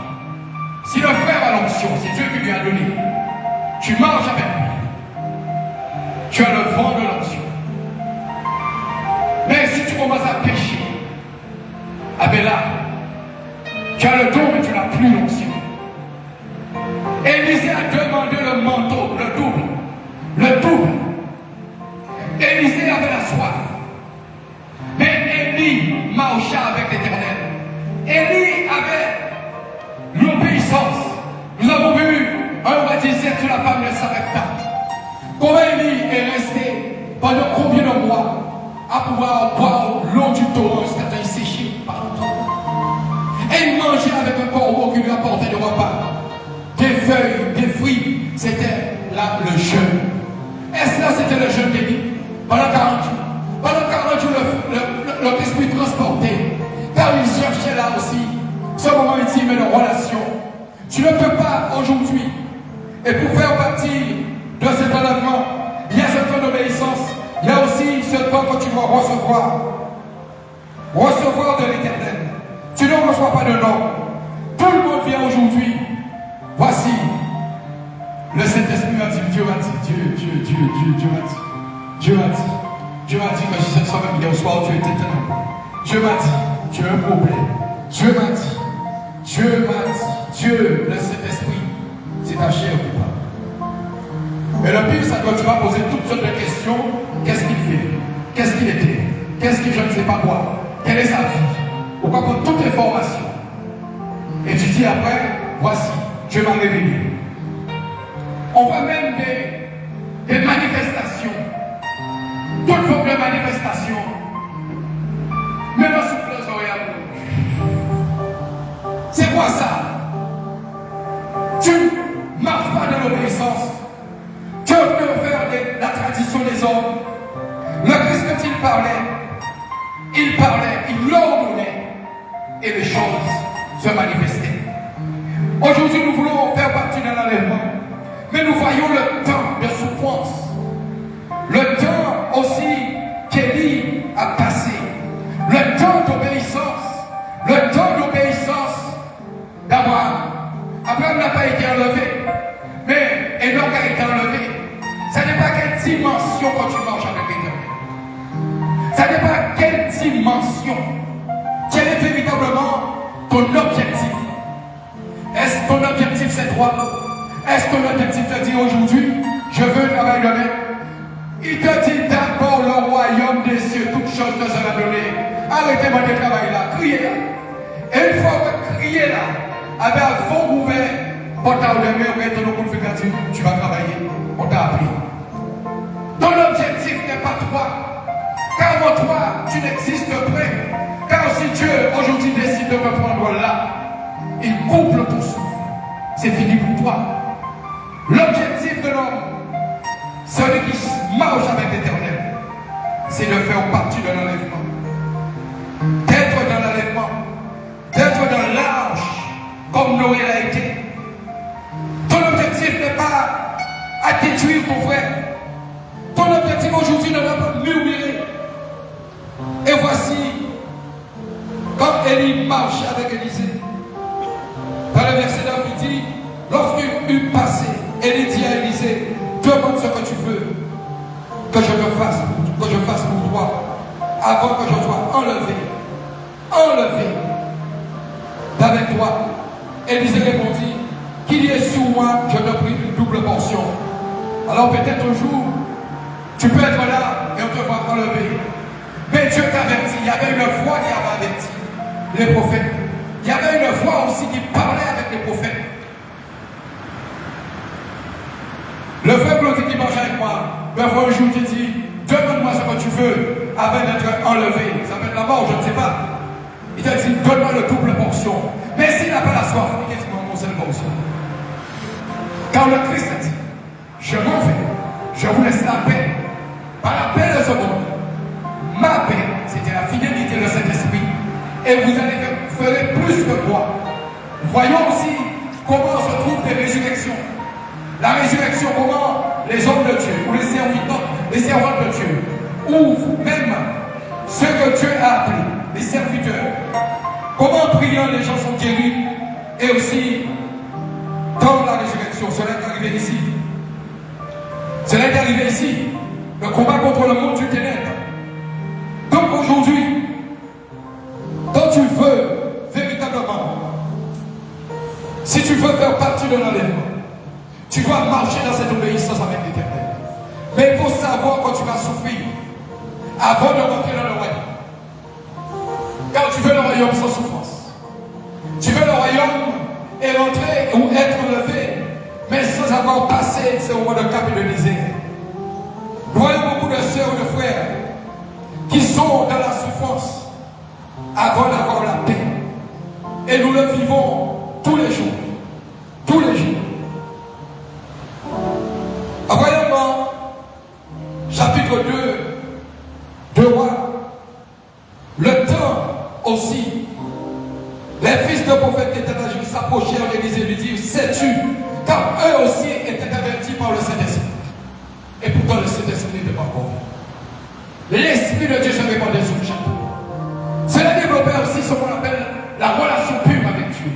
Si le frère a l'onction, c'est Dieu qui lui a donné. Tu marches avec lui. Tu as le vent de l'onction. Mais si tu commences à pécher, ah ben là, tu as le don, mais tu n'as plus l'onction. Élisée a demandé le manteau, le double. Le double. Élisée avait la soif. Mais Élie marcha avec l'Éternel. Élie avait l'obéissance. Nous avons vu un roi d'Israël sur la femme de Sarepta. Comment Élie est resté pendant combien de mois à pouvoir boire l'eau du torrent jusqu'à temps séché par le torrent. Et il mangeait avec un corbeau qui lui apportait du repas. Des feuilles, des fruits, c'était là le jeûne. Est-ce là c'était le jeûne d'Élie? Pendant 40 jours. Pendant 40 jours, l'esprit transporté. Car il cherchait là aussi ce moment intime de relation. Tu ne peux pas aujourd'hui, et pour faire partie de cet enlèvement, il y a ce temps d'obéissance, il y a aussi ce temps que tu dois recevoir. Recevoir de l'Éternel. Tu ne reçois pas de nom. Tout le monde vient aujourd'hui. Voici, le Saint-Esprit a dit, Dieu a dit, Dieu a dit que cette soirée, hier soir, tu étais ténèbres. Dieu m'a dit, tu as un problème. Dieu m'a dit, Dieu, le Saint-Esprit, c'est ta chair ou pas. Et le pire, c'est que tu vas poser toutes sortes de questions. Qu'est-ce qu'il fait? Qu'est-ce qu'il était? Qu'est-ce que je ne sais pas quoi? Quelle est sa vie? On va prendre toutes les formations. Et tu dis après, voici, Dieu m'a révélé. On voit même des manifestations. Toute forme de manifestation. Même en soufflance royale. C'est quoi ça? Tu ne marches pas de l'obéissance. Tu veux faire la tradition des hommes. Le Christ, quand il parlait, il l'ordonnait. Et les choses se manifestaient. Aujourd'hui, nous voulons faire partie de l'enlèvement. Mais nous voyons le temps de souffrance. Le temps aussi qu'Élie a passé. Le temps d'obéissance. Le temps d'obéissance d'Abraham. Abraham n'a pas été enlevé. Mais Enoch a été enlevé. Ça n'est pas quelle dimension quand tu marches avec l'Éternel. Ça n'est pas quelle dimension. Quel est véritablement ton objectif? Est-ce que ton objectif c'est toi? Est-ce que ton objectif te dit aujourd'hui, je veux un travail demain? Il te dit d'abord le royaume des cieux, toute chose te sera donnée. Arrêtez-moi de travailler là, criez là. Et une fois que criez là, avec un fond ouvert, portable de mer, tu vas travailler. On t'a appris. Ton objectif n'est pas toi. Car en toi, tu n'existes plus. Car si Dieu aujourd'hui décide de te prendre là, il coupe ton souffle. C'est fini pour toi. L'objectif de l'homme, celui qui marche avec l'Éternel, c'est de faire partie de l'enlèvement. D'être dans l'enlèvement. D'être dans l'arche, comme Noé l'a été. Ton objectif n'est pas à détruire ton frère. Ton objectif aujourd'hui ne va pas murmurer. Et voici, comme Élie marche avec Élisée, dans le verset 9, il dit, lorsqu'il eut passé, Élie dit à Élisée, demande ce que tu veux que je fasse pour toi, avant que je sois enlevé. Élisée répondit, qu'il y ait sur moi, je te prie une double portion. Alors peut-être un jour, tu peux être là et on te va enlever. Mais Dieu t'avertit, il y avait une voix qui avait averti les prophètes. Il y avait une voix aussi qui parlait avec les prophètes. Le frère Claude qui mange avec moi, le frère un jour qui dit, demande-moi ce que tu veux avant d'être enlevé. Ça peut être la mort, je ne sais pas. Il t'a dit, donne-moi le double portion. Mais s'il n'a pas la soif, il dit, mon seule portion. Quand le Christ a dit, je m'en vais, je vous laisse la paix. Par la paix de ce monde, ma paix, c'était la fidélité de cet esprit. Et vous allez faire plus que moi. Voyons aussi comment se trouvent les résurrections. La résurrection, comment les hommes de Dieu, ou les servantes de Dieu, ou même ceux que Dieu a appelés, les serviteurs, comment en priant les gens sont guéris, et aussi dans la résurrection, cela est arrivé ici. Cela est arrivé ici. Le combat contre le monde du ténèbre. Donc aujourd'hui, quand tu veux véritablement, si tu veux faire partie de l'enlèvement, tu dois marcher dans cette obéissance avec l'Éternel. Mais il faut savoir quand tu vas souffrir avant de rentrer dans le royaume. Car tu veux le royaume sans souffrance. Tu veux le royaume et rentrer ou être enlevé, mais sans avoir passé ce moment de cap et de misère. Nous voyons beaucoup de sœurs et de frères qui sont dans la souffrance avant d'avoir la paix. Et nous le vivons tous les jours. Tous les jours. Voyons dans chapitre 2 de Rois, le temps aussi, les fils de prophètes qui étaient à Jude s'approchèrent de l'Église et lui dirent, sais-tu, car eux aussi étaient avertis par le Saint-Esprit. Et pourtant le Saint-Esprit n'était pas bon. L'Esprit de Dieu se répandait sur chacun. Cela développait aussi ce qu'on appelle la relation pure avec Dieu.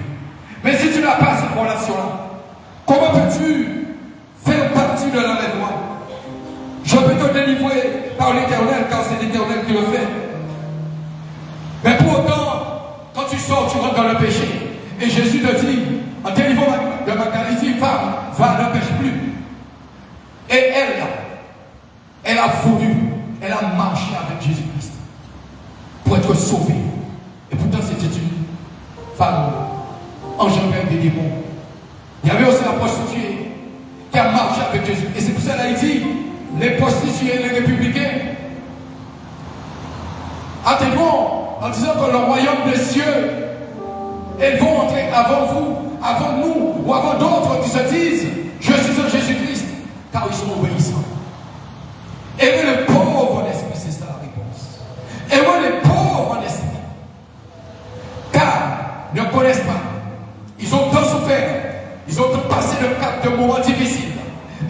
Mais si tu n'as pas cette relation-là, comment peux-tu faire partie de l'enlèvement? Je peux te délivrer par l'Éternel, car c'est l'Éternel qui le fait. Mais pour autant, quand tu sors, tu rentres dans le péché. Et Jésus te dit, en délivrant de ma qualité, va, ne pêche plus. Et elle a voulu, elle a marché avec Jésus-Christ pour être sauvée. Et pourtant, c'était une femme engendrée des démons. Il y avait aussi la prostituée qui a marché avec Jésus. Et c'est pour ça qu'il dit, les prostituées et les républicains, attendons en disant que le royaume des cieux, elles vont entrer avant vous, avant nous, ou avant d'autres qui se disent, je suis un Jésus-Christ, car ils sont obéissants. Aimer les pauvres en esprit, c'est ça la réponse. Aimer les pauvres en esprit, car ils ne connaissent pas. Ils ont tant souffert, ils ont passé le cap de moments difficiles,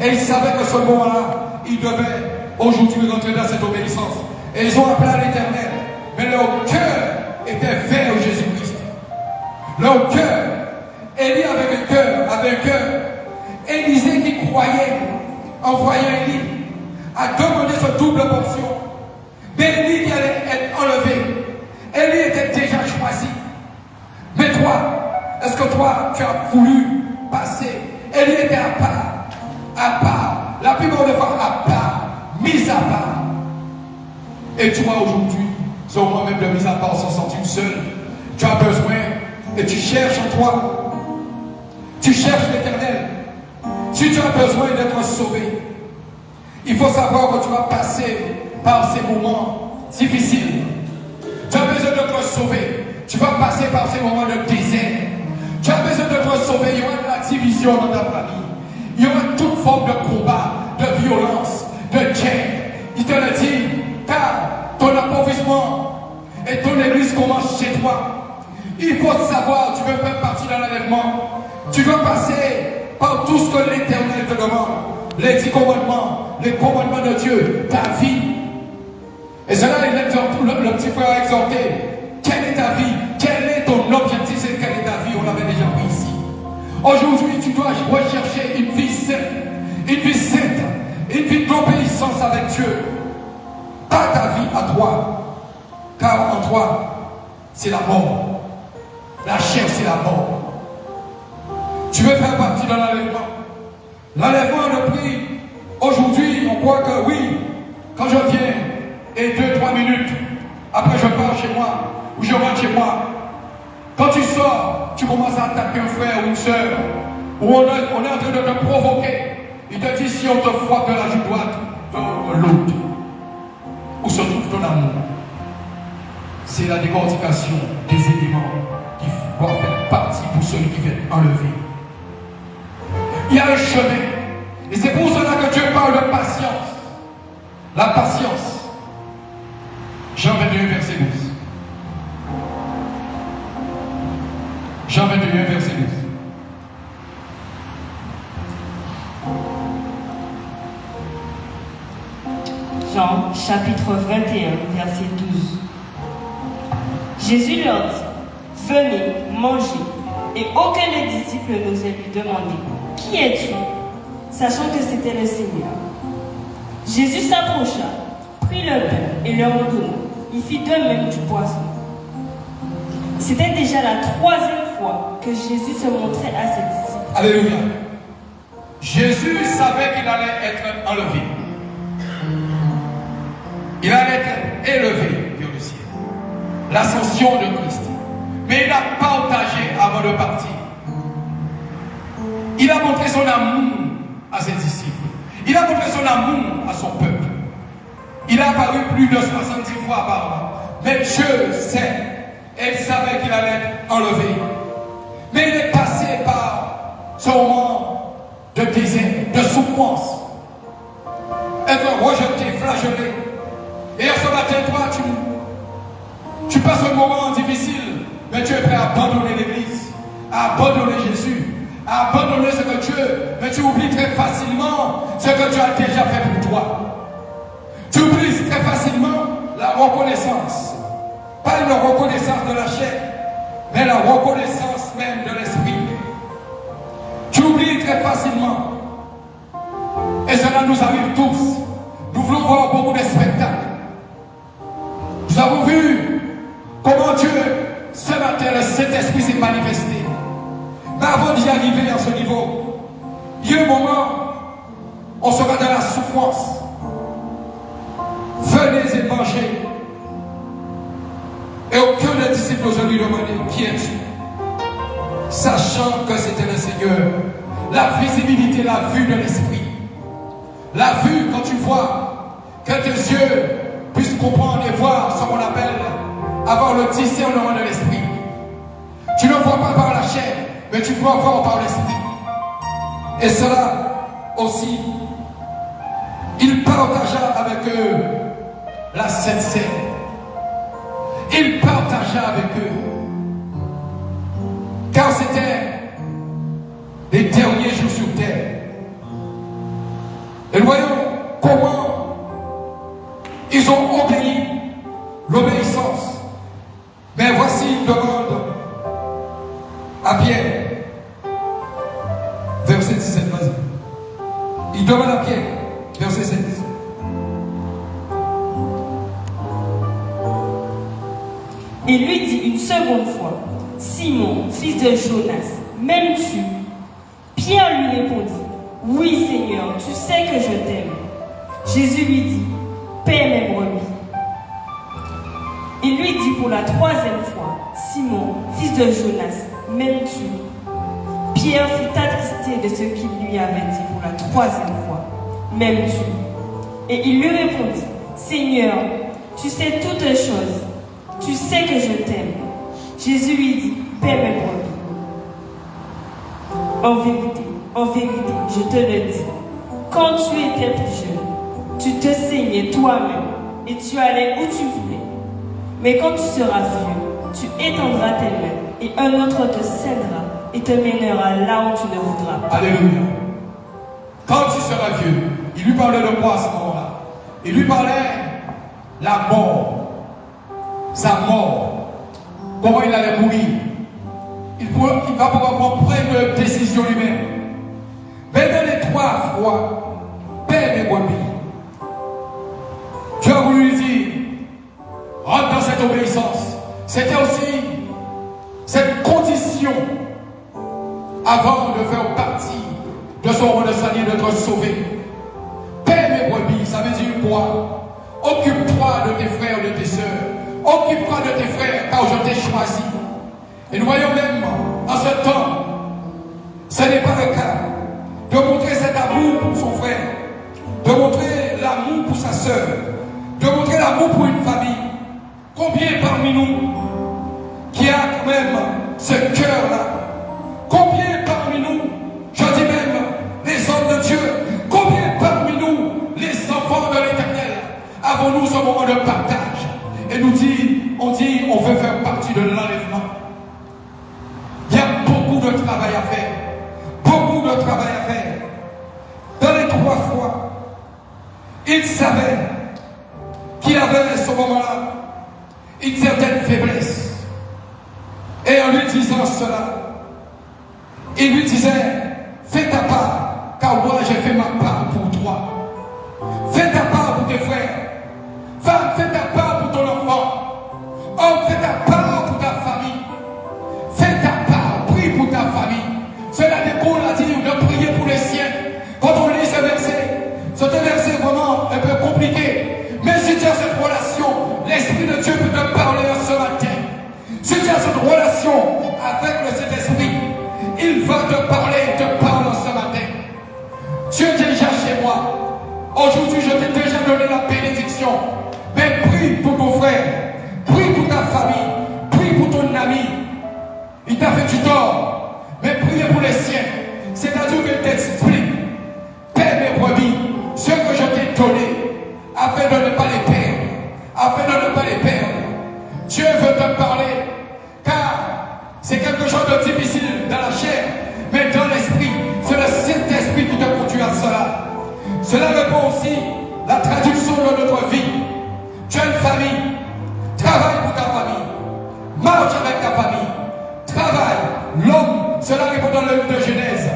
et ils savaient que ce moment-là, ils devaient aujourd'hui rentrer dans cette obéissance. Et ils ont appelé à l'Éternel, mais leur cœur était vers Jésus-Christ. Leur cœur, Élie avait un cœur. Élisée qui croyait en voyant Élie, a demandé cette double portion. Mais Élie qui allait être enlevé. Élie était déjà choisi. Mais toi, est-ce que toi, tu as voulu passer? Élie était à part. La plupart des fois à part, mise à part. Et toi aujourd'hui, c'est au moment même de mise à part, sans sentir seul. Tu as besoin et tu cherches en toi. Tu cherches l'Éternel. Si tu as besoin d'être sauvé, il faut savoir que tu vas passer par ces moments difficiles. Tu as besoin d'être sauvé. Tu vas passer par ces moments de désert. Tu as besoin d'être sauvé. Il y aura de la division dans ta famille. Il y aura toute forme de combat, de violence, de guerre. Il te le dit, car ton appauvrissement et ton église commence chez toi. Il faut savoir, tu veux faire partie de l'enlèvement. Tu veux passer par tout ce que l'Éternel te demande. Les 10 commandements, les commandements de Dieu, ta vie. Et cela, le petit frère a exhorté. Quelle est ta vie? Quel est ton objectif? C'est quelle est ta vie? On l'avait déjà pris ici. Aujourd'hui, tu dois rechercher une vie sainte, une vie d'obéissance avec Dieu. Pas ta vie à toi, car en toi, c'est la mort. La chair, c'est la mort. Tu veux faire partie de l'enlèvement. L'enlèvement depuis aujourd'hui, on croit que oui, quand je viens et 2-3 minutes, après je pars chez moi, ou je rentre chez moi. Quand tu sors, tu commences à attaquer un frère ou une soeur, ou on est en train de te provoquer. Il te dit si on te frappe de la joue droite, de l'autre. Où se trouve ton amour? C'est la décortication des éléments qui doivent faire partie pour celui qui vient enlever. Il y a un chemin. Et c'est pour cela que Dieu parle de patience. La patience. Jean 21, verset 12. Jean 21, verset 12. Jean, chapitre 21, verset 12. Jésus leur dit, venez, mangez. Et aucun des disciples n'osait lui demander, qui es-tu? Sachant que c'était le Seigneur. Jésus s'approcha, prit le pain et leur en donna. Il fit de même du poisson. C'était déjà la 3e fois que Jésus se montrait à ses disciples. Alléluia. Jésus savait qu'il allait être enlevé. Il allait être élevé vers le ciel. L'ascension de Christ. Mais il a partagé avant de partir. Il a montré son amour à ses disciples. Il a montré son amour à son peuple. Il a apparu plus de 70 fois apparemment. Mais Dieu sait. Et il savait qu'il allait être enlevé. Mais il est passé par ce moment de désert, de souffrance. Être rejeté, flagellé. Et ce matin, toi, tu passes un moment difficile, mais tu es prêt à abandonner l'Église, à abandonner Jésus, à abandonner ce que Dieu, mais tu oublies très facilement ce que Dieu a déjà fait pour toi. Tu oublies très facilement la reconnaissance. Pas une reconnaissance de la chair, mais la reconnaissance même de l'esprit. Tu oublies très facilement. Et cela nous arrive tous. Nous voulons voir beaucoup de spectacles. Nous avons vu comment Dieu, ce matin, le Saint-Esprit s'est manifesté. Mais avant d'y arriver à ce niveau, il y a un moment, on sera dans la souffrance. Venez et mangez. Et aucun des disciples n'ose lui demander qui es-tu? Sachant que c'était le Seigneur. La visibilité, la vue de l'esprit. La vue, quand tu vois, que tes yeux puissent comprendre et voir ce qu'on appelle avoir le discernement de l'esprit. Tu ne vois pas par la chair, mais tu dois voir par l'esprit. Et cela aussi, il partagea avec eux la Sainte Seine. Il partagea avec eux. Car c'était les derniers jours sur terre. Et nous voyons comment ils ont obéi, l'obéissance. Mais voici une demande à Pierre. Verset 17, vas-y. Il demande à Pierre, verset 16. Il lui dit une seconde fois, Simon, fils de Jonas, m'aimes-tu? Pierre lui répondit, oui Seigneur, tu sais que je t'aime. Jésus lui dit, paie mes brebis. Il lui dit pour la 3e fois, Simon, fils de Jonas, m'aimes-tu? Pierre fut attristé de ce qu'il lui avait dit pour la 3e fois, m'aimes-tu? Et il lui répondit, Seigneur, tu sais toutes choses. Tu sais que je t'aime. Jésus lui dit, paie mes brebis. En vérité, je te le dis, quand tu étais plus jeune, tu te saignais toi-même et tu allais où tu voulais. Mais quand tu seras vieux, tu étendras tes mains et un autre te cédera et te mènera là où tu ne voudras pas. Alléluia. Quand tu seras vieux, il lui parlait de quoi à ce moment-là? Il lui parlait la mort. Sa mort, comment il allait mourir. Il va pouvoir prendre une décision lui-même. Mais dans les 3 fois, paie mes brebis. Dieu a voulu lui dire, rentre dans cette obéissance. C'était aussi cette condition avant de faire partie de son rôle de salut, d'être sauvé. Paix mes brebis, ça veut dire quoi? Occupe-toi de tes frères, de tes sœurs. Occupe-toi de tes frères, car je t'ai choisi. Et nous voyons même en ce temps, ce n'est pas le cas de montrer cet amour pour son frère, de montrer l'amour pour sa sœur, de montrer l'amour pour une famille. Combien parmi nous qui a quand même ce cœur-là? Combien parmi nous, je dis même les hommes de Dieu, combien parmi nous, les enfants de l'Éternel, avons-nous ce moment de partage? Et on dit, on veut faire partie de l'enlèvement. Il y a beaucoup de travail à faire. Beaucoup de travail à faire. Dans les 3 fois, il savait qu'il avait à ce moment-là une certaine faiblesse. Et en lui disant cela, il lui disait, fais ta part, car moi j'ai fait ma part pour toi. Fais ta part pour tes frères. Femme, fais ta part pour ton enfant. Homme, fais ta part pour ta famille. Fais ta part, prie pour ta famille. Cela découle à dire de prier pour les siens. Quand on lit ce verset, c'est un verset vraiment un peu compliqué. Mais si tu as cette relation, l'Esprit de Dieu peut te parler ce matin. Si tu as cette relation avec le Saint-Esprit, il va te parler, te parle ce matin. Tu es déjà chez moi. Aujourd'hui, je t'ai déjà donné la bénédiction. Mais prie pour ton frère, prie pour ta famille, prie pour ton ami. Il t'a fait du tort, mais prie pour les siens. C'est-à-dire qu'il t'explique, paie mes brebis, ce que je t'ai donné, afin de ne pas les perdre, afin de ne pas les perdre. Dieu veut te parler, car c'est quelque chose de difficile dans la chair, mais dans l'esprit, c'est le Saint-Esprit qui te conduit à cela. Cela répond aussi la traduction de notre vie. Tu as une famille, travaille pour ta famille, marche avec ta famille, travaille. L'homme, cela répond dans le livre de Genèse.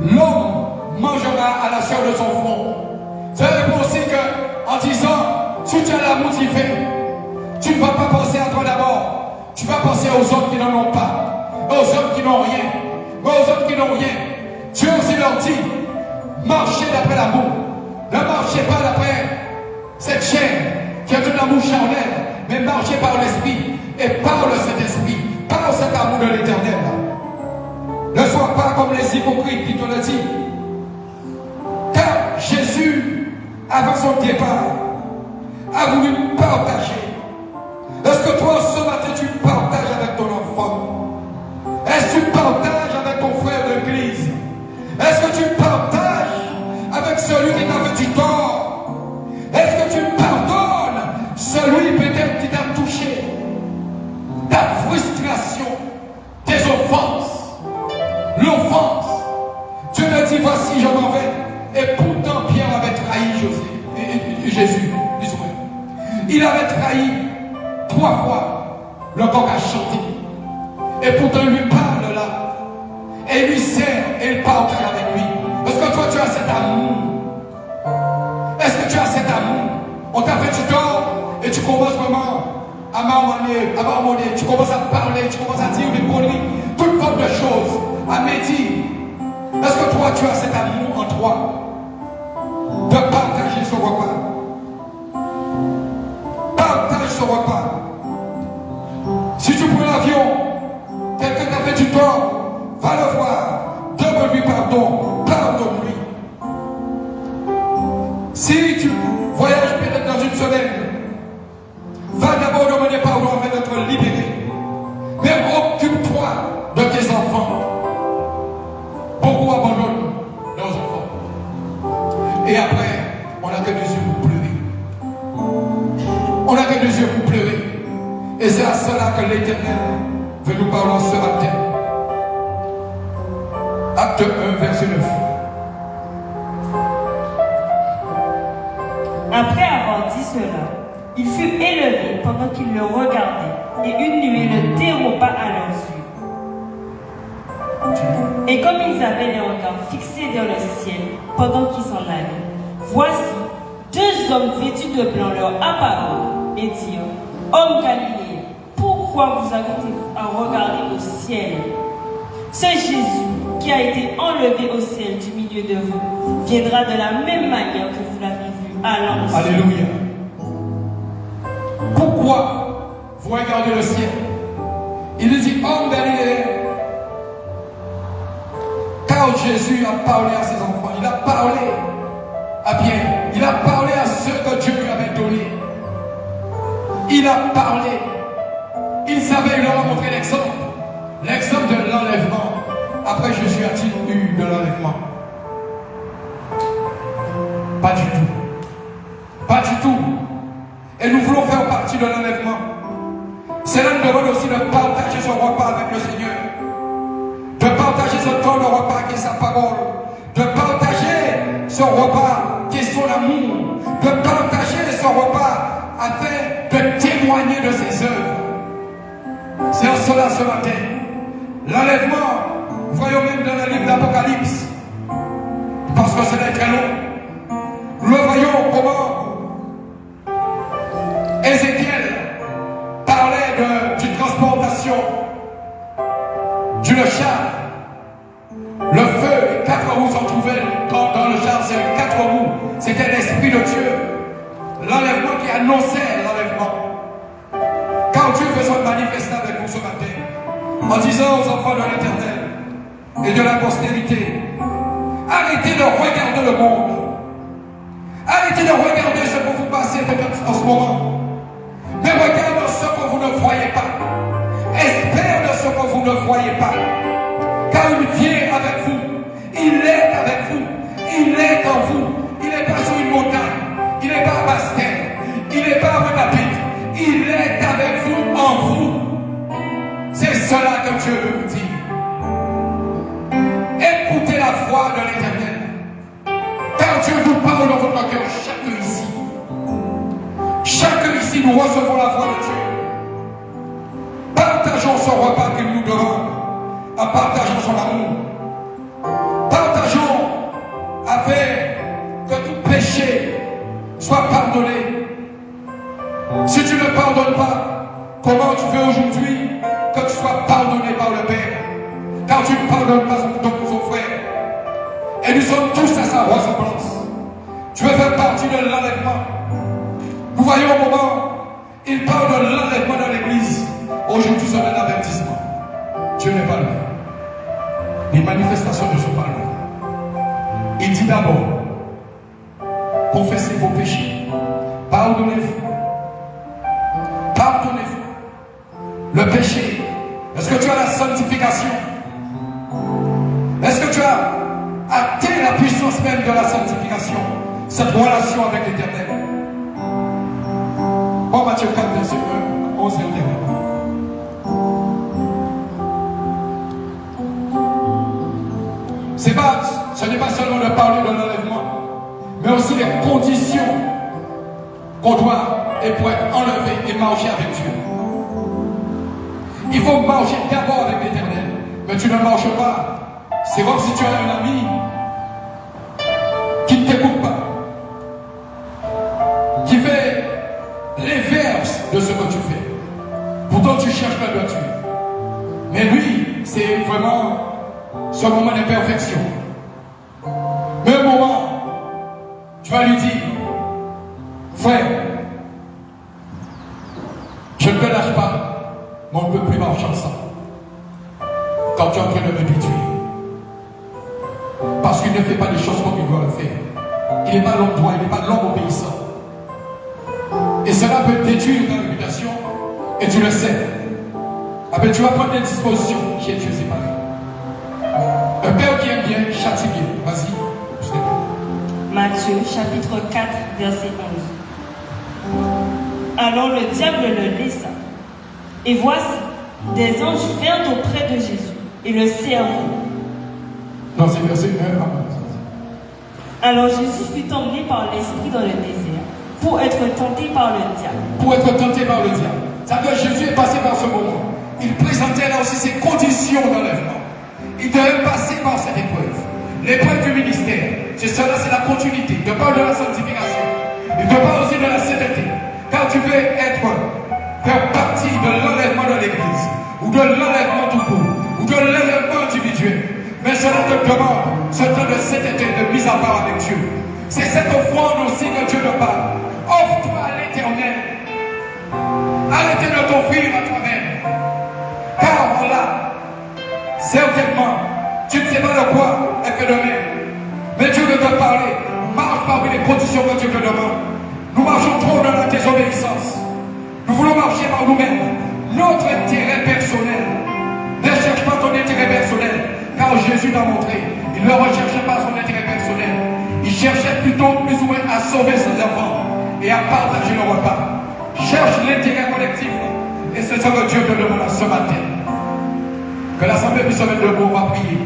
L'homme mangera à la chair de son front. Cela répond aussi qu'en disant, si tu as l'amour divin, tu ne vas pas penser à toi d'abord, tu vas penser aux autres qui n'en ont pas, aux autres qui n'ont rien, aux autres qui n'ont rien. Dieu aussi leur dit, marchez d'après l'amour, ne marchez pas d'après cette chair qui est un amour charnel, mais marchez par l'Esprit et par le Saint-Esprit, par cet amour de l'Éternel. Ne sois pas comme les hypocrites qui te le disent. Car Jésus, avant son départ, a voulu partager. Est-ce que toi, ce matin, tu partages avec ton enfant? Est-ce que tu partages avec ton frère de l'église? Est-ce que tu partages avec celui qui t'a fait du tort? Est-ce que tu pardonnes celui peut-être qui t'a touché? Ta frustration, tes offenses, l'offense. Dieu te dit, voici, je m'en vais. Et pourtant, Pierre avait trahi Jésus. Il avait trahi 3 fois. Le coq a chanté. Et pourtant, il lui parle là. Et il lui sert et il parle avec lui. Est-ce que toi, tu as cet amour? Est-ce que tu as cet amour? On t'a fait du tort et tu commences vraiment à marmonner, tu commences à parler, tu commences à dire des conneries, toutes formes de choses, à médire. Est-ce que toi, tu as cet amour en toi de partager ce repas? Partage ce repas. Si tu prends l'avion, quelqu'un t'a fait du tort, va le voir, demande-lui pardon, pardonne-lui. Si tu voyages peut-être dans une semaine, va d'abord demander pardon afin d'être libéré. Mais occupe-toi de tes enfants. Beaucoup abandonnent leurs enfants. Et après, on n'a que des yeux pour pleurer. On n'a que des yeux pour pleurer. Et c'est à cela que l'Éternel veut nous parler ce matin. Acte 1, verset 9. Après avoir dit cela, il fut élevé pendant qu'ils le regardaient, et une nuée le déroba à leurs yeux. Et comme ils avaient les regards fixés vers le ciel pendant qu'ils s'en allaient, voici 2 hommes vêtus de blanc leur apparurent et dirent, Hommes Galiléens, pourquoi vous avez à regarder au ciel? C'est Jésus, qui a été enlevé au ciel du milieu de vous viendra de la même manière que vous l'avez vu allant au ciel. Alléluia. Pourquoi vous regardez le ciel? Il dit, homme Galilée, car Jésus a parlé à ses enfants, il a parlé à Pierre, il a parlé à ceux que Dieu lui avait donnés. Il a parlé. Il savait, il leur a montré l'exemple de l'enlèvement. Après, Jésus a-t-il eu de l'enlèvement? Pas du tout. Pas du tout. Et nous voulons faire partie de l'enlèvement. Cela nous demande aussi de partager son repas avec le Seigneur. De partager son temps de repas qui est sa parole. De partager son repas qui est son amour. De partager son repas afin de témoigner de ses œuvres. C'est en cela ce matin. L'enlèvement, voyons même dans le livre d'Apocalypse, parce que ce n'est très long. Nous voyons comment Ézéchiel parlait d'une transportation d'une char. Le feu, les 4 roues sont trouvées dans le char, c'est 4 roues. C'était l'Esprit de Dieu. L'enlèvement qui annonçait l'enlèvement. Quand Dieu veut se manifester avec vous ce matin, en disant aux enfants de l'Éternel et de la postérité, arrêtez de regarder le monde. Arrêtez de regarder ce que vous passez peut-être en ce moment. Mais regardez ce que vous ne voyez pas. Espère de ce que vous ne voyez pas. Car il vient avec vous. Il est avec vous. Il est en vous. Il n'est pas sur une montagne. Il n'est pas à Basse-Terre. Il n'est pas à Renapite. Il est avec vous, en vous. C'est cela que Dieu veut vous dire. Écoutez la voix de l'Éternel. Car Dieu vous parle dans votre cœur, chacun ici. Chacun ici, nous recevons la voix de Dieu. Partageons son repas qu'il nous demande, en partageant son amour. Partageons afin que tout péché soit pardonné. Si tu ne pardonnes pas, comment tu veux aujourd'hui que tu sois pardonné par le Père? Car tu ne pardonnes pas ton frère. Et nous sommes tous à sa ressemblance. Tu veux faire partie de l'enlèvement. Nous voyons au moment, il parle de l'enlèvement de l'Église. Aujourd'hui, c'est un avertissement. Dieu n'est pas là. Les manifestations ne sont pas là. Il dit d'abord, confessez vos péchés. Pardonnez-vous. Pardonnez-vous. Le péché. Est-ce que tu as la sanctification? Est-ce que tu as atteint la puissance même de la sanctification? Cette relation avec l'Éternel. Bon, Matthieu 4, verset 1, 11 et 11. Ce n'est pas seulement de parler de l'enlèvement, mais aussi les conditions qu'on doit et pour être enlevé et marcher avec Dieu. Il faut marcher d'abord avec l'Éternel, mais tu ne marches pas. C'est comme si tu as un ami qui ne t'écoute pas, qui fait l'inverse de ce que tu fais. Pourtant tu cherches la vertu. Mais lui, c'est vraiment ce moment d'imperfection. Mais un moment, tu vas lui dire, frère, je ne te lâche pas, mais on ne peut plus marcher ensemble. Quand tu es en train de me détruire. Parce qu'il ne fait pas des choses comme il doit le faire. Il n'est pas l'homme droit, il n'est pas l'homme obéissant. Et cela peut détruire ta réputation, et tu le sais. Après, tu vas prendre des dispositions qui est Dieu séparé. Un père qui aime bien, châtie bien. Vas-y, je t'écoute. Matthieu chapitre 4, verset 11. Alors le diable le laissa. Et voici, des anges vinrent auprès de Jésus et le servirent. Non, c'est verset 1 à 11. Alors Jésus fut emmené par l'Esprit dans le désert pour être tenté par le diable. Pour être tenté par le diable. Ça veut dire que Jésus est passé par ce moment. Il présentait là aussi ses conditions d'enlèvement. Il devait passer par cette épreuve. L'épreuve du ministère. C'est cela, c'est la continuité. Il te parle de la sanctification. Il te parle aussi de la sainteté. Quand tu veux faire partie de l'enlèvement de l'Église, ou de l'enlèvement tout court, ou de l'enlèvement individuel. Mais cela te demande ce temps de sainteté, de mise à part avec Dieu. C'est cette offrande aussi que Dieu te parle. Offre-toi à l'Éternel. Arrêtez de t'offrir à toi-même. Car voilà, certainement, tu ne sais pas de quoi est fait demain. Mais Dieu veut te parler. Marche parmi les conditions que Dieu te demande. Nous marchons trop dans la désobéissance. Nous voulons marcher par nous-mêmes. Notre intérêt personnel. Ne cherche pas ton intérêt personnel. Car Jésus t'a montré. Il ne recherchait pas son intérêt personnel. Il cherchait plutôt plus ou moins à sauver ses enfants et à partager le repas. Cherche l'intérêt collectif. Et c'est ce que Dieu te demande ce matin. Que l'assemblée puisse se mettre debout, on va prier.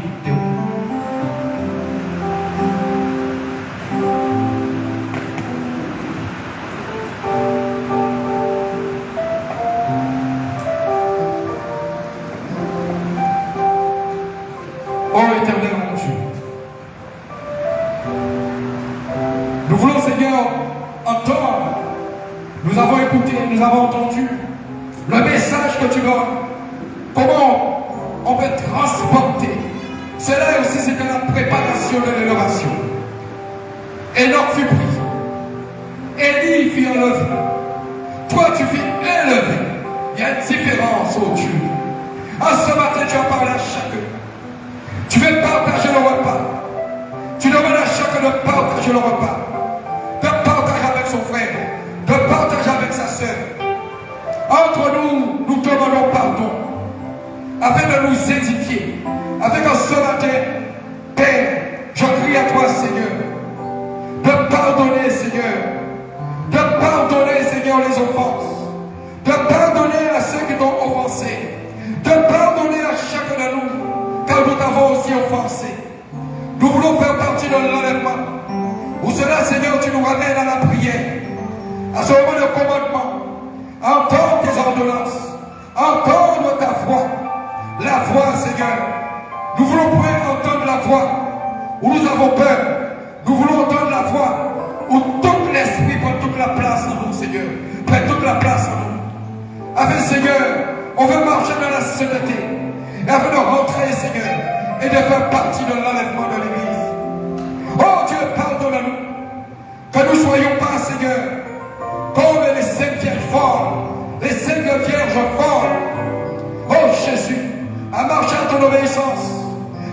Oh éternel mon Dieu, nous voulons Seigneur entendre, nous avons écouté, nous avons entendu le message que tu donnes, comment on peut transporter. Cela aussi c'est la préparation de l'élévation. Enoch fut pris, Élie fut enlevé, toi tu fus élevé. Il y a une différence, oh Dieu. En ce matin tu as parlé à chacun. Tu veux partager le repas. Tu demandes à chacun de partager le repas. De partager avec son frère. De partager avec sa soeur. Entre nous, nous demandons pardon. Afin de nous édifier. Afin que ce matin, Père, je crie à toi, Seigneur. De pardonner, Seigneur. De pardonner, Seigneur, les offenses. De pardonner à ceux qui t'ont offensé. De pardonner à chacun de nous. Car nous t'avons aussi offensé. Nous voulons faire partie de l'enlèvement. Pour cela, Seigneur, tu nous ramènes à la prière. À ce moment de commandement. Entends tes ordonnances. Entends ta voix. La voix, Seigneur. Nous voulons pouvoir entendre la voix où nous avons peur. Nous voulons entendre la voix où tout l'esprit prend toute la place en nous, Seigneur. Prend toute la place en nous. Avec Seigneur, on veut marcher dans la sainteté. Et afin de rentrer, Seigneur, et de faire partie de l'enlèvement de l'Église. Oh Dieu, pardonne-nous. Que nous ne soyons pas, Seigneur, comme les 5 vierges folles, les 5 vierges folles. Oh Jésus, à marcher à ton obéissance,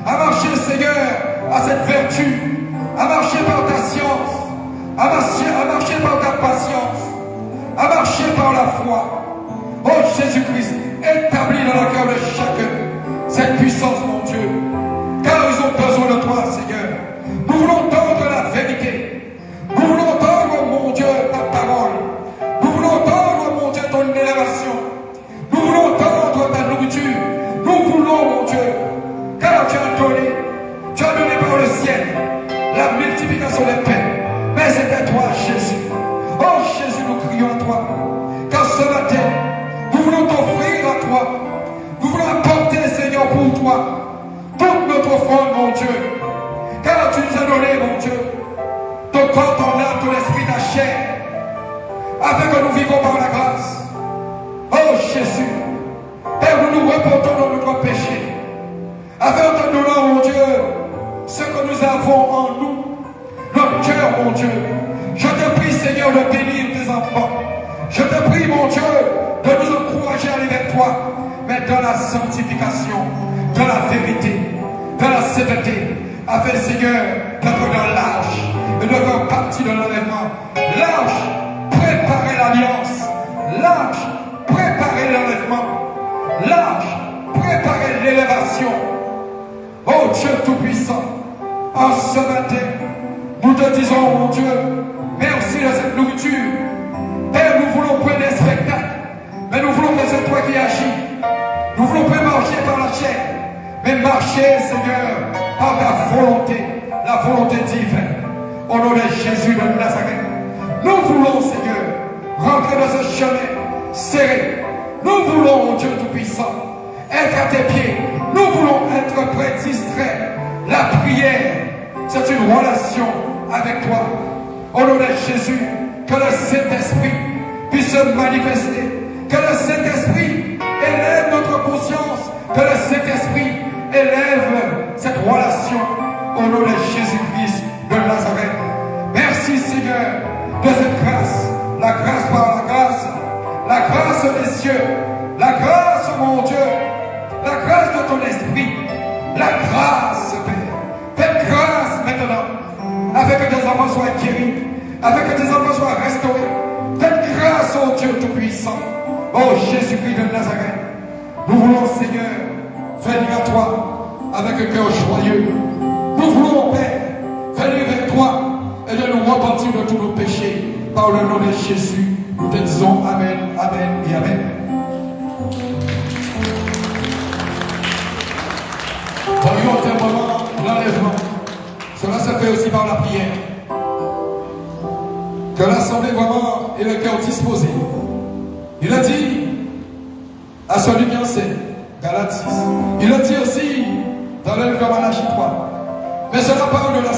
à marcher, Seigneur, à cette vertu, à marcher par ta science, à marcher par ta patience, à marcher par la foi. Oh Jésus-Christ, établis dans le cœur de chacun cette puissance, mon Dieu, car ils ont besoin de toi, Seigneur. Nous voulons entendre la vérité. Nous voulons entendre, mon Dieu, ta parole. Nous voulons entendre, mon Dieu, ton élévation. Nous voulons entendre ta nourriture. Nous voulons, mon Dieu, car tu as donné par le ciel la multiplication des pains. Mais c'était toi, Jésus. Oh Jésus, nous crions à toi, car ce matin, nous voulons t'offrir à toi. Nous voulons apporter, Seigneur, pour toi toute notre offrande, mon Dieu. Car tu nous as donné, mon Dieu, ton corps, ton âme, ton esprit, ta chair, afin que nous vivons par la grâce. Oh Jésus, Père, nous nous reportons dans notre péché, afin de te donner, mon Dieu, ce que nous avons en nous, notre cœur, mon Dieu. Je te prie, Seigneur, de bénir tes enfants. Je te prie, mon Dieu, de nous encourager à aller vers toi, mais dans la sanctification, dans la vérité, dans la sainteté, afin, Seigneur, d'être dans l'âge et de faire partie de l'enlèvement. L'âge, préparer l'alliance. L'âge, préparer l'enlèvement. L'âge, préparer l'élévation. Oh Dieu Tout-Puissant, en ce matin, nous te disons, mon Dieu, merci de cette nourriture. Père, nous voulons prendre des spectacles, mais nous voulons que c'est toi qui agis. Nous voulons pas marcher par la chair, mais marcher, Seigneur, par ta volonté, la volonté divine. Au nom de Jésus de Nazareth, nous voulons, Seigneur, rentrer dans ce chemin serré. Nous voulons, mon Dieu Tout-Puissant, être à tes pieds. Nous voulons être prêts, distraits. La prière, c'est une relation avec toi. Au nom de Jésus, que le Saint-Esprit puisse se manifester. Que le Saint-Esprit élève notre conscience. Que le Saint-Esprit élève cette relation Nous voulons, Seigneur, venir à toi avec un cœur joyeux. Nous voulons, Père, venir vers toi et de nous repentir de tous nos péchés. Par le nom de Jésus, nous te disons Amen, Amen et Amen. Voyons un moment l'enlèvement. Cela se fait aussi par la prière. Que l'assemblée vraiment ait le cœur disposé. Il a dit à celui qui enseigne, Galates 6. Il a dit aussi dans le livre de Malachie 3. Mais cela parle de la